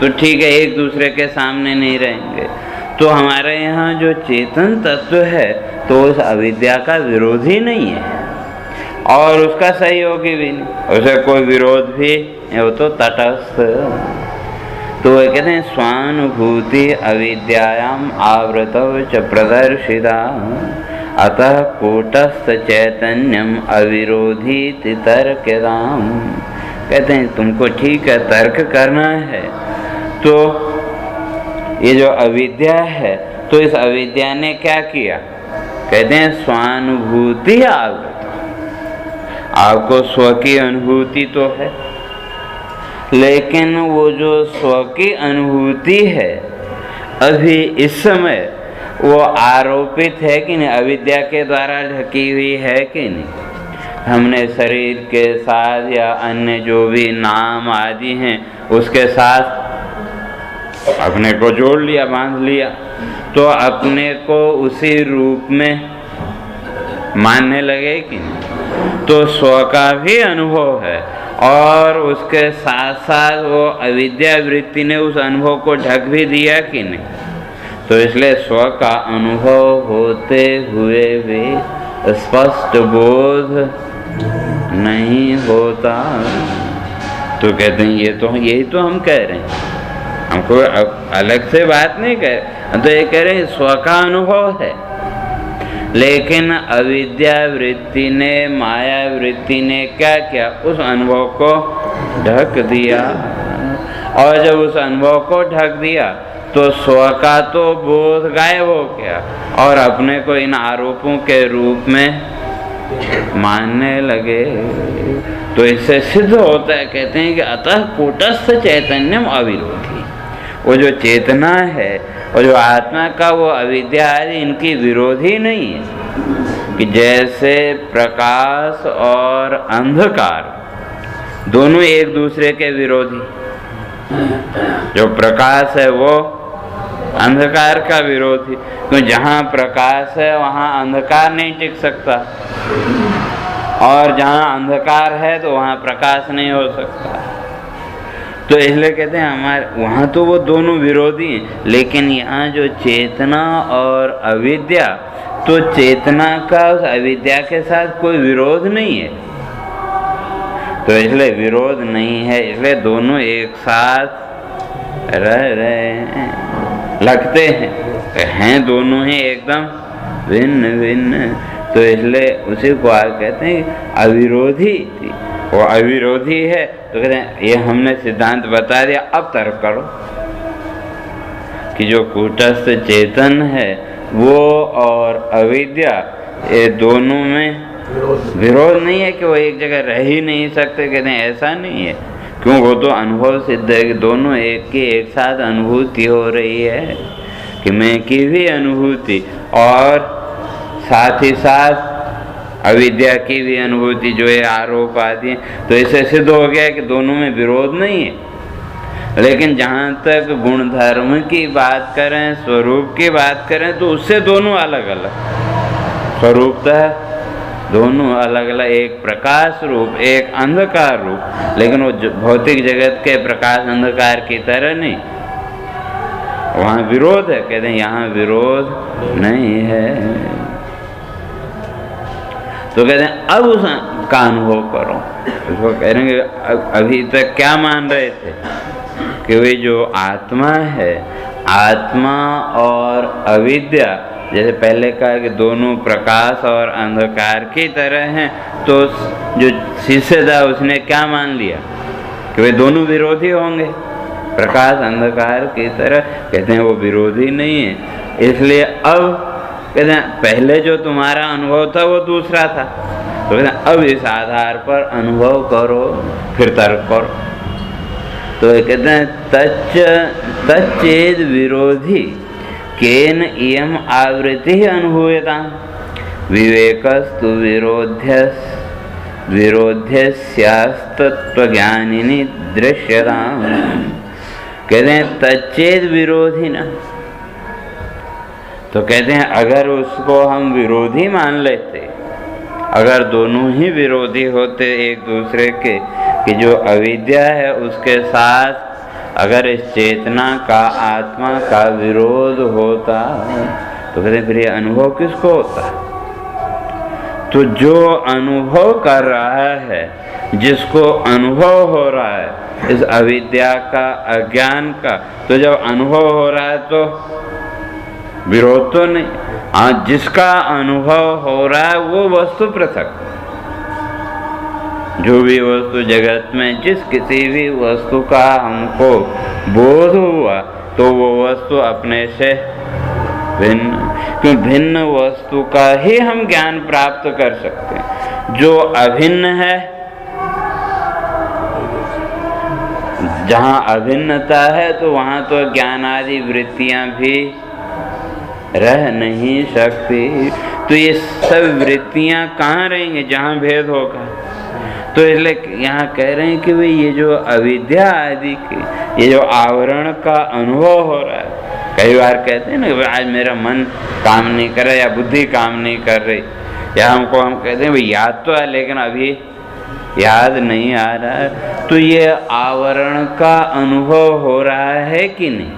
तो ठीक है, एक दूसरे के सामने नहीं रहेंगे। तो हमारे यहाँ जो चेतन तत्व है तो उस अविद्या का विरोधी नहीं है, और उसका सहयोगी भी नहीं, उसे कोई विरोध भी, वो तो तटस्थ। तो वे कहते हैं स्वानुभूति अविद्यायाम आवृतौ च प्रदर्शिता, अतः कूटस्थ चैतन्यम अविरोधी तर्कदाम। कहते हैं तुमको ठीक है तर्क करना है, तो ये जो अविद्या है, तो इस अविद्या ने क्या किया? कहते हैं स्वानुभूति आवृत, आपको स्व की अनुभूति तो है, लेकिन वो जो स्व की अनुभूति है अभी इस समय वो आरोपित है कि नहीं, अविद्या के द्वारा ढकी हुई है कि नहीं? हमने शरीर के साथ या अन्य जो भी नाम आदि हैं उसके साथ अपने को जोड़ लिया, बांध लिया, तो अपने को उसी रूप में मानने लगे कि नहीं। तो स्व का भी अनुभव है और उसके साथ साथ वो अविद्या वृत्ति ने उस अनुभव को ढक भी दिया कि नहीं। तो इसलिए स्व का अनुभव होते हुए भी स्पष्ट बोध नहीं होता। तो कहते हैं यही तो हम कह रहे हैं, हमको अलग से बात नहीं कह रहे, हम तो ये कह रहे हैं स्व का अनुभव है, लेकिन अविद्या वृत्ति ने, माया वृत्ति ने क्या किया, उस अनुभव को ढक दिया। और जब उस अनुभव को ढक दिया तो स्व का तो बोध गायब हो गया और अपने को इन आरोपों के रूप में मानने लगे। तो इससे सिद्ध होता है, कहते हैं कि अतः कूटस्थ चैतन्यम अविरोधी। वो जो चेतना है और जो आत्मा का वो अविद्या आदि इनकी विरोधी नहीं है। कि जैसे प्रकाश और अंधकार दोनों एक दूसरे के विरोधी, जो प्रकाश है वो अंधकार का विरोधी, तो जहाँ प्रकाश है वहाँ अंधकार नहीं टिक सकता और जहाँ अंधकार है तो वहाँ प्रकाश नहीं हो सकता। तो इसलिए कहते हैं हमारे वहाँ तो वो दोनों विरोधी हैं, लेकिन यहाँ जो चेतना और अविद्या, तो चेतना का उस अविद्या के साथ कोई विरोध नहीं है। तो इसलिए विरोध नहीं है, इसलिए दोनों एक साथ रह रहे हैं, लगते हैं दोनों ही एकदम भिन्न भिन्न। तो इसलिए उसी को आज कहते हैं अविरोधी थी, वो अविरोधी है। तो कहते हैं ये हमने सिद्धांत बता दिया, अब तर्क करो कि जो कूटस्थ चेतन है वो और अविद्या, ये दोनों में विरोध नहीं है कि वो एक जगह रह ही नहीं सकते। कहते हैं ऐसा नहीं है, क्यों, वो तो अनुभव सिद्ध है कि दोनों एक की एक साथ अनुभूति हो रही है, कि मैं की भी अनुभूति और साथ ही साथ अविद्या की भी अनुभूति, जो है आरोप आदि। तो इससे सिद्ध हो गया कि दोनों में विरोध नहीं है। लेकिन जहाँ तक गुण धर्म की बात करें, स्वरूप की बात करें, तो उससे दोनों अलग अलग स्वरूपतः दोनों अलग अलग, एक प्रकाश रूप, एक अंधकार रूप, लेकिन वो भौतिक जगत के प्रकाश अंधकार की तरह नहीं, वहाँ विरोध है। कहते हैं यहाँ विरोध नहीं है। तो कहते हैं अब उसका अनुभव करो। उसको कह रहे हैं अभी तक क्या मान रहे थे कि वे जो आत्मा है, आत्मा और अविद्या, जैसे पहले कहा कि दोनों प्रकाश और अंधकार की तरह हैं, तो जो शिष्य था उसने क्या मान लिया कि वे दोनों विरोधी होंगे, प्रकाश अंधकार की तरह। कहते हैं वो विरोधी नहीं है। इसलिए अब कहते हैं पहले जो तुम्हारा अनुभव था वो दूसरा था, तो कहते हैं अब इस आधार पर अनुभव करो, फिर तर्क करो। तो कहते हैं तच्चेद विरोधी केन इयम आवृत्ति अनुभूयता विवेकस्तु विरोध्यस्यास्तत्वज्ञानिनी दृश्यता। कहते हैं तच्चेद विरोधी ना, तो कहते हैं अगर उसको हम विरोधी मान लेते, अगर दोनों ही विरोधी होते एक दूसरे के, कि जो अविद्या है उसके साथ अगर इस चेतना का, आत्मा का विरोध होता, तो कहते हैं फिर ये अनुभव किसको होता। तो जो अनुभव कर रहा है, जिसको अनुभव हो रहा है इस अविद्या का, अज्ञान का, तो जब अनुभव हो रहा है तो विरोध तो नहीं। हाँ, जिसका अनुभव हो रहा है वो वस्तु पृथक, जो भी वस्तु जगत में जिस किसी भी वस्तु का हमको बोध हुआ, तो वो वस्तु अपने से भिन्न, क्यों भिन्न वस्तु का ही हम ज्ञान प्राप्त कर सकते हैं। जो अभिन्न है, जहाँ अभिन्नता है तो वहाँ तो ज्ञान आदि वृत्तियाँ भी रह नहीं सकती। तो ये सब वृत्तियाँ कहाँ रहेंगे जहाँ भेद होगा। तो इसलिए यहाँ कह रहे हैं कि भाई ये जो अविद्या आदि की, ये जो आवरण का अनुभव हो रहा है, कई बार कहते हैं ना कि आज मेरा मन काम नहीं कर रहा या बुद्धि काम नहीं कर रही, या हम कहते हैं भाई याद तो है लेकिन अभी याद नहीं आ रहा है। तो ये आवरण का अनुभव हो रहा है कि नहीं?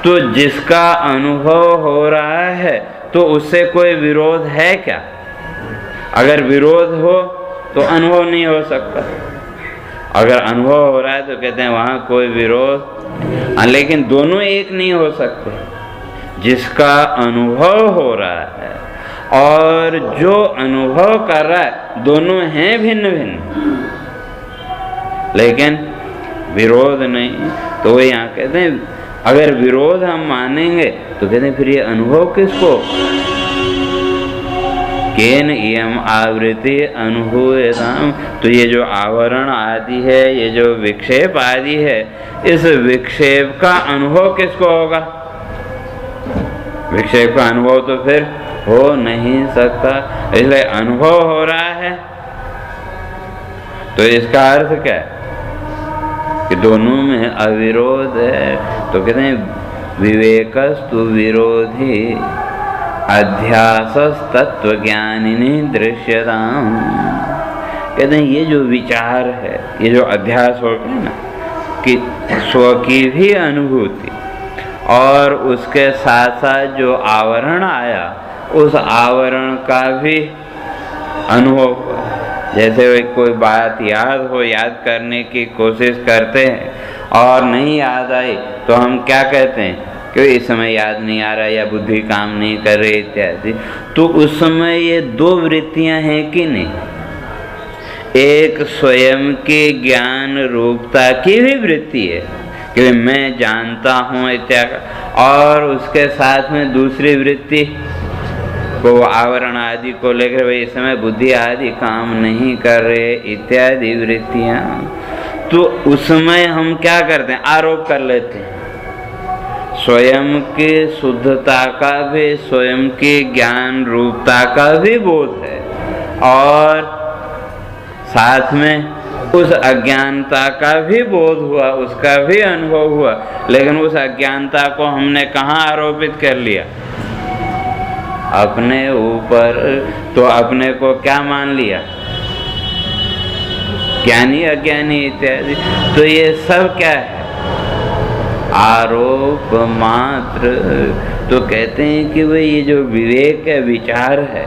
तो जिसका अनुभव हो रहा है तो उससे कोई विरोध है क्या? अगर विरोध हो तो अनुभव नहीं हो सकता। अगर अनुभव हो रहा है तो कहते हैं वहाँ कोई विरोध, लेकिन दोनों एक नहीं हो सकते। जिसका अनुभव हो रहा है और जो अनुभव कर रहा है दोनों हैं भिन्न भिन्न, लेकिन विरोध नहीं। तो वो यहाँ कहते हैं अगर विरोध हम मानेंगे तो कहते हैं फिर ये अनुभव किसको? केन इयम आवृत्ति अनुभूयताम। तो ये जो आवरण आदि है, ये जो विक्षेप आदि है, इस विक्षेप का अनुभव किसको होगा? विक्षेप का अनुभव तो फिर हो नहीं सकता, इसलिए अनुभव हो रहा है। तो इसका अर्थ क्या है कि दोनों में अविरोध है। तो कहते हैं विवेकस्तु विरोधी अध्यासस तत्वज्ञानिनी दृश्यताम। कहते हैं ये जो विचार है, ये जो अध्यास हो गया ना कि स्व की भी अनुभूति और उसके साथ साथ जो आवरण आया उस आवरण का भी अनुभव। जैसे कोई बात याद हो, याद करने की कोशिश करते हैं और नहीं याद आई तो हम क्या कहते हैं कि इस समय याद नहीं आ रहा या बुद्धि काम नहीं कर रही इत्यादि। तो उस समय ये दो वृत्तियां हैं कि नहीं? एक स्वयं के ज्ञान रूपता की भी वृत्ति है कि मैं जानता हूँ इत्यादि, और उसके साथ में दूसरी वृत्ति को आवरण आदि को लेकर भाई इस समय बुद्धि आदि काम नहीं कर रहे इत्यादि वृत्तियाँ। तो उसमें हम क्या करते हैं? आरोप कर लेते हैं। स्वयं के शुद्धता का भी, स्वयं के ज्ञान रूपता का भी बोध है और साथ में उस अज्ञानता का भी बोध हुआ, उसका भी अनुभव हुआ, लेकिन उस अज्ञानता को हमने कहाँ आरोपित कर लिया? अपने ऊपर। तो अपने को क्या मान लिया? ज्ञानी अज्ञानी इत्यादि। तो ये सब क्या है? आरोप मात्र। तो कहते हैं कि भाई ये जो विवेक है, विचार है,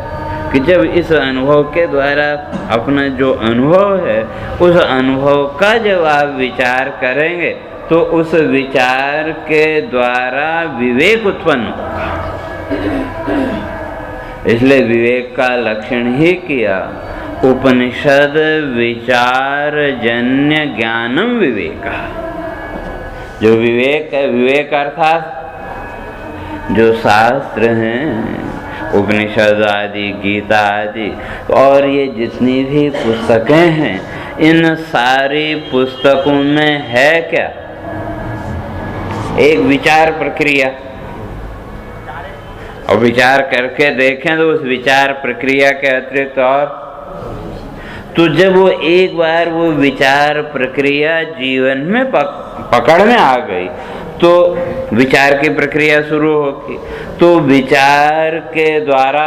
कि जब इस अनुभव के द्वारा अपना जो अनुभव है उस अनुभव का जब आप विचार करेंगे तो उस विचार के द्वारा विवेक उत्पन्न होगा। इसलिए विवेक का लक्षण ही किया उपनिषद विचार जन्य ज्ञानम विवेक। जो विवेक है, विवेक अर्थात जो शास्त्र हैं, उपनिषद आदि, गीता आदि, और ये जितनी भी पुस्तकें हैं, इन सारी पुस्तकों में है क्या? एक विचार प्रक्रिया। और विचार करके देखें तो उस विचार प्रक्रिया के अतिरिक्त और, तो जब वो एक बार वो विचार प्रक्रिया जीवन में पकड़ में आ गई तो विचार की प्रक्रिया शुरू होगी। तो विचार के द्वारा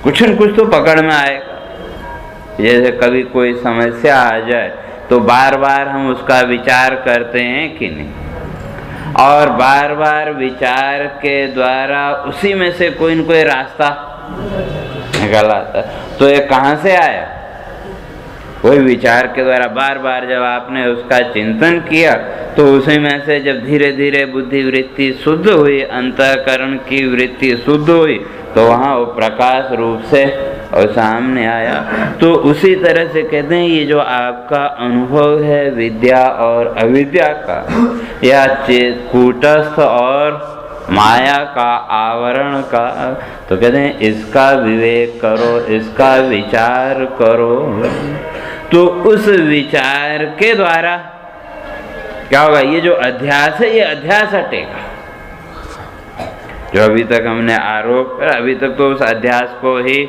कुछ न कुछ तो पकड़ में आएगा। जैसे कभी कोई समस्या आ जाए तो बार बार हम उसका विचार करते हैं कि नहीं, और बार बार विचार के द्वारा उसी में से कोई न कोई रास्ता निकल आता। तो ये कहाँ से आया? कोई विचार के द्वारा बार बार जब आपने उसका चिंतन किया तो उसी में से जब धीरे धीरे बुद्धि वृत्ति शुद्ध हुई, अंतःकरण की वृत्ति शुद्ध हुई, तो वहाँ वो प्रकाश रूप से और सामने आया। तो उसी तरह से कहते हैं ये जो आपका अनुभव है विद्या और अविद्या का, या कूटस्थ और माया का, आवरण का, तो कहते हैं इसका विवेक करो, इसका विचार करो। तो उस विचार के द्वारा क्या होगा? ये जो अध्यास है, ये अध्यास हटेगा। जो अभी तक हमने आरोप करा, अभी तक तो उस अध्यास को ही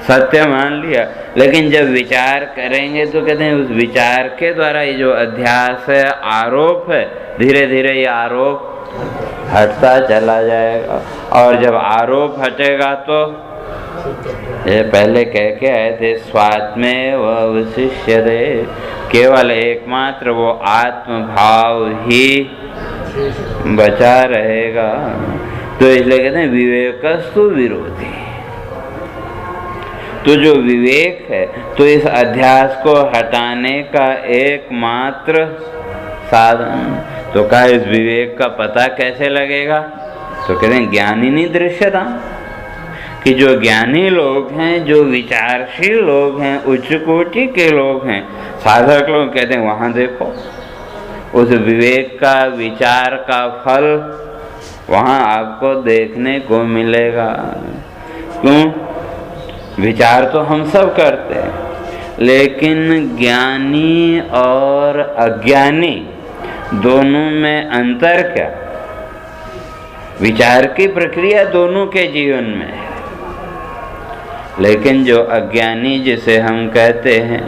सत्य मान लिया, लेकिन जब विचार करेंगे तो कहते हैं उस विचार के द्वारा ये जो अध्यास है, आरोप है, धीरे धीरे ये आरोप हटता चला जाएगा। और जब आरोप हटेगा तो ये पहले कह के आए थे, स्वात्मे व अवशिष्यते, केवल एकमात्र वो आत्म भाव ही बचा रहेगा। तो इसलिए कहते हैं विवेकस्तु विरोधी। तो जो विवेक है तो इस अध्यास को हटाने का एकमात्र साधन। तो कहा इस विवेक का पता कैसे लगेगा? तो कहते हैं ज्ञानिनी दृश्यता, कि जो ज्ञानी लोग हैं, जो विचारशील लोग हैं, उच्च कोटि के लोग हैं, साधक लोग, कहते हैं वहाँ देखो उस विवेक का, विचार का फल वहाँ आपको देखने को मिलेगा। क्यों? विचार तो हम सब करते हैं, लेकिन ज्ञानी और अज्ञानी दोनों में अंतर क्या? विचार की प्रक्रिया दोनों के जीवन में है, लेकिन जो अज्ञानी जिसे हम कहते हैं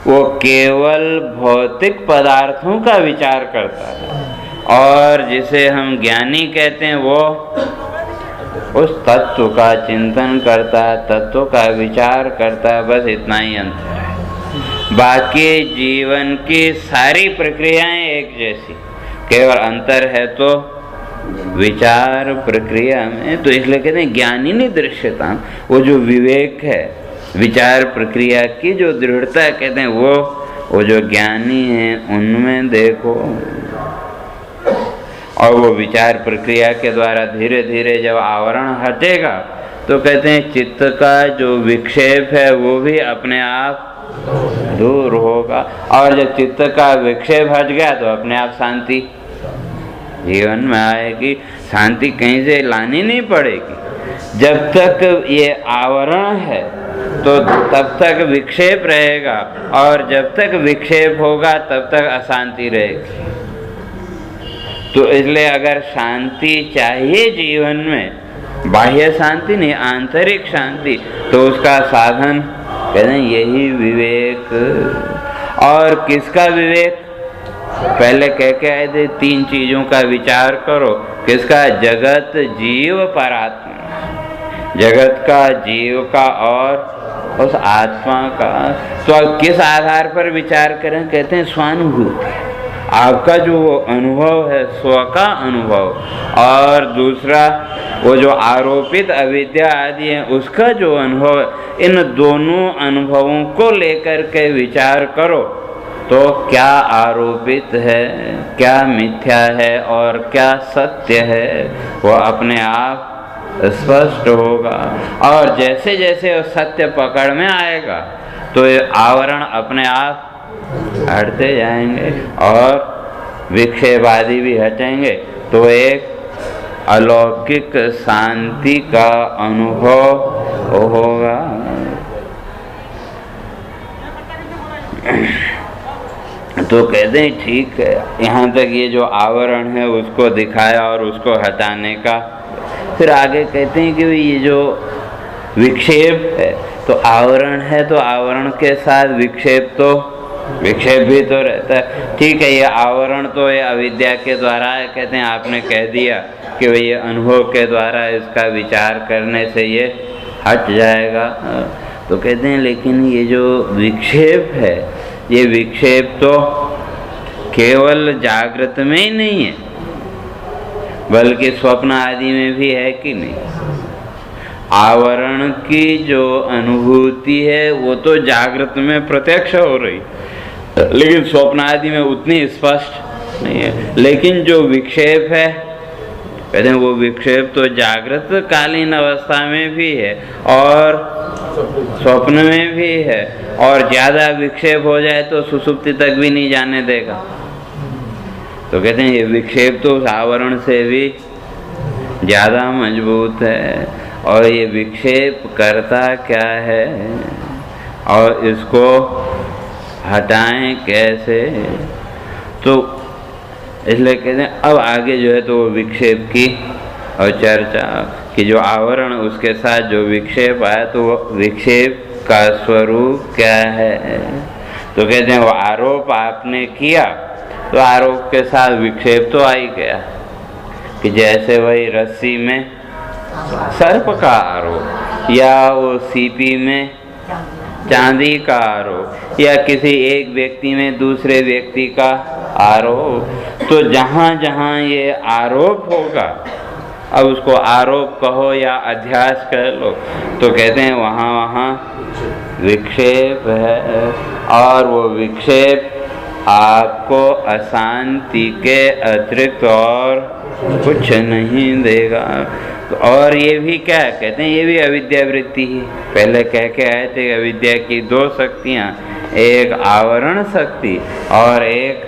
वो केवल भौतिक पदार्थों का विचार करता है, और जिसे हम ज्ञानी कहते हैं वो उस तत्व का चिंतन करता है, तत्व का विचार करता है। बस इतना ही अंतर है। बाकी जीवन की सारी प्रक्रियाएं एक जैसी, केवल अंतर है तो विचार प्रक्रिया में। तो इसलिए कहते हैं ज्ञानी दृश्यता, वो जो विवेक है, विचार प्रक्रिया की जो दृढ़ता, कहते हैं वो जो ज्ञानी है उनमें देखो। और वो विचार प्रक्रिया के द्वारा धीरे धीरे जब आवरण हटेगा तो कहते हैं चित्त का जो विक्षेप है वो भी अपने आप दूर होगा। और जब चित्त का विक्षेप हट गया तो अपने आप शांति जीवन में आएगी। शांति कहीं से लानी नहीं पड़ेगी। जब तक ये आवरण है तो तब तक विक्षेप रहेगा, और जब तक विक्षेप होगा तब तक अशांति रहेगी। तो इसलिए अगर शांति चाहिए जीवन में, बाह्य शांति नहीं, आंतरिक शांति, तो उसका साधन कहते हैं यही विवेक। और किसका विवेक? पहले कह के आए थे, तीन चीजों का विचार करो। किसका? जगत, जीव, परात्मा। जगत का, जीव का और उस आत्मा का। तो अब किस आधार पर विचार करें? कहते हैं स्वानुभूति, आपका जो अनुभव है, स्व का अनुभव, और दूसरा वो जो आरोपित अविद्या आदि है उसका जो अनुभव है। इन दोनों अनुभवों को लेकर के विचार करो तो क्या आरोपित है, क्या मिथ्या है और क्या सत्य है, वो अपने आप स्पष्ट होगा। और जैसे जैसे वो सत्य पकड़ में आएगा तो ये आवरण अपने आप हटते जाएंगे और विक्षेप आदि भी हटेंगे। तो एक अलौकिक शांति का अनुभव होगा। तो कहते हैं ठीक है, यहाँ तक ये जो आवरण है उसको दिखाया और उसको हटाने का। फिर आगे कहते हैं कि ये जो विक्षेप है, तो आवरण है तो आवरण के साथ विक्षेप भी तो रहता है। ठीक है, ये आवरण तो ये अविद्या के द्वारा है, कहते हैं आपने कह दिया कि भाई ये अनुभव के द्वारा इसका विचार करने से ये हट जाएगा। तो कहते हैं लेकिन ये जो विक्षेप है, ये विक्षेप तो केवल जागृत में ही नहीं है, बल्कि स्वप्न आदि में भी है कि नहीं। आवरण की जो अनुभूति है वो तो जागृत में प्रत्यक्ष हो रही, लेकिन स्वप्न आदि में उतनी स्पष्ट नहीं है। लेकिन जो विक्षेप है, कहते हैं वो विक्षेप तो जागृत कालीन अवस्था में भी है और स्वप्न में भी है, और ज्यादा विक्षेप हो जाए तो सुसुप्ति तक भी नहीं जाने देगा। तो कहते हैं ये विक्षेप तो उस आवरण से भी ज्यादा मजबूत है। और ये विक्षेप करता क्या है और इसको हटाएं कैसे? तो इसलिए कहते हैं अब आगे जो है तो वो विक्षेप की और चर्चा कि जो आवरण उसके साथ जो विक्षेप आया तो वो विक्षेप का स्वरूप क्या है। तो कहते हैं वो आरोप आपने किया तो आरोप के साथ विक्षेप तो आ ही गया, कि जैसे वही रस्सी में सर्प का आरोप, या वो सीपी में चांदी का आरोप, या किसी एक व्यक्ति में दूसरे व्यक्ति का आरोप। तो जहाँ जहाँ ये आरोप होगा, अब उसको आरोप कहो या अध्यास कह लो, तो कहते हैं वहाँ वहाँ विक्षेप है। और वो विक्षेप आपको अशांति के अतिरिक्त और कुछ नहीं देगा। तो और ये भी क्या कहते हैं, ये भी अविद्या वृत्ति ही। पहले कह के आए थे अविद्या की दो शक्तियाँ, एक आवरण शक्ति और एक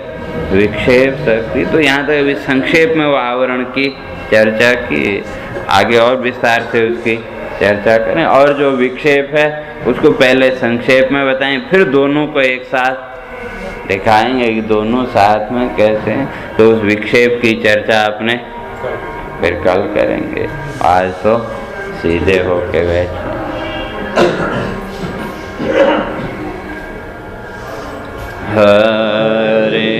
विक्षेप शक्ति। तो यहाँ तक अभी संक्षेप में वो आवरण की चर्चा की, आगे और विस्तार से उसकी चर्चा करें। और जो विक्षेप है उसको पहले संक्षेप में बताएं, फिर दोनों को एक साथ दिखाएंगे कि दोनों साथ में कैसे हैं। तो उस विक्षेप की चर्चा अपने फिर कल करेंगे। आज तो सीधे होके बैठे। हरे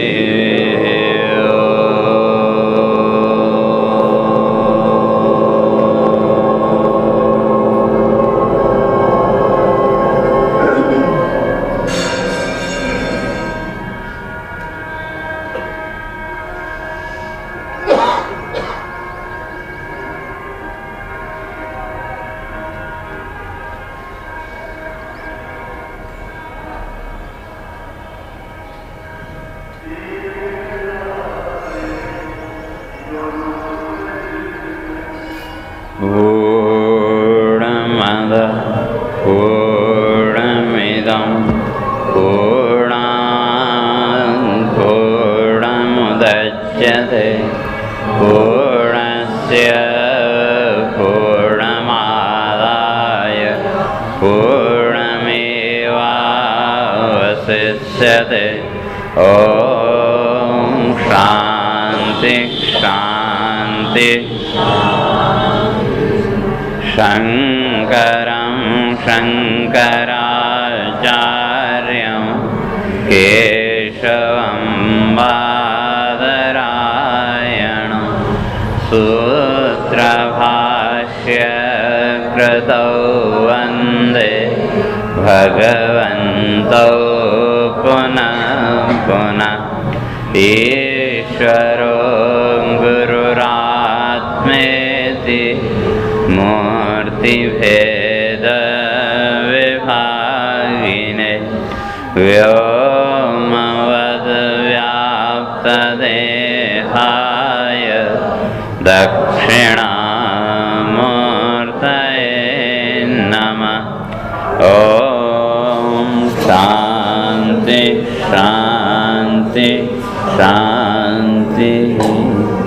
पूर्णस्य पूर्णमादाय पूर्णमेवावशिष्यते। ॐ शान्ति शान्ति। शङ्करं शङ्कराचार्यं केशवं बादरायणं सूत्रभाष्यकृतौ वन्दे भगवन्तौ पुनः पुनः। ईश्वरो गुरुरात्मेति मूर्तिभेदविभागिने व्योमवद्व्याप्तदेहाय दक्षिणामूर्तये नमः। ॐ शान्ति शान्ति शान्ति।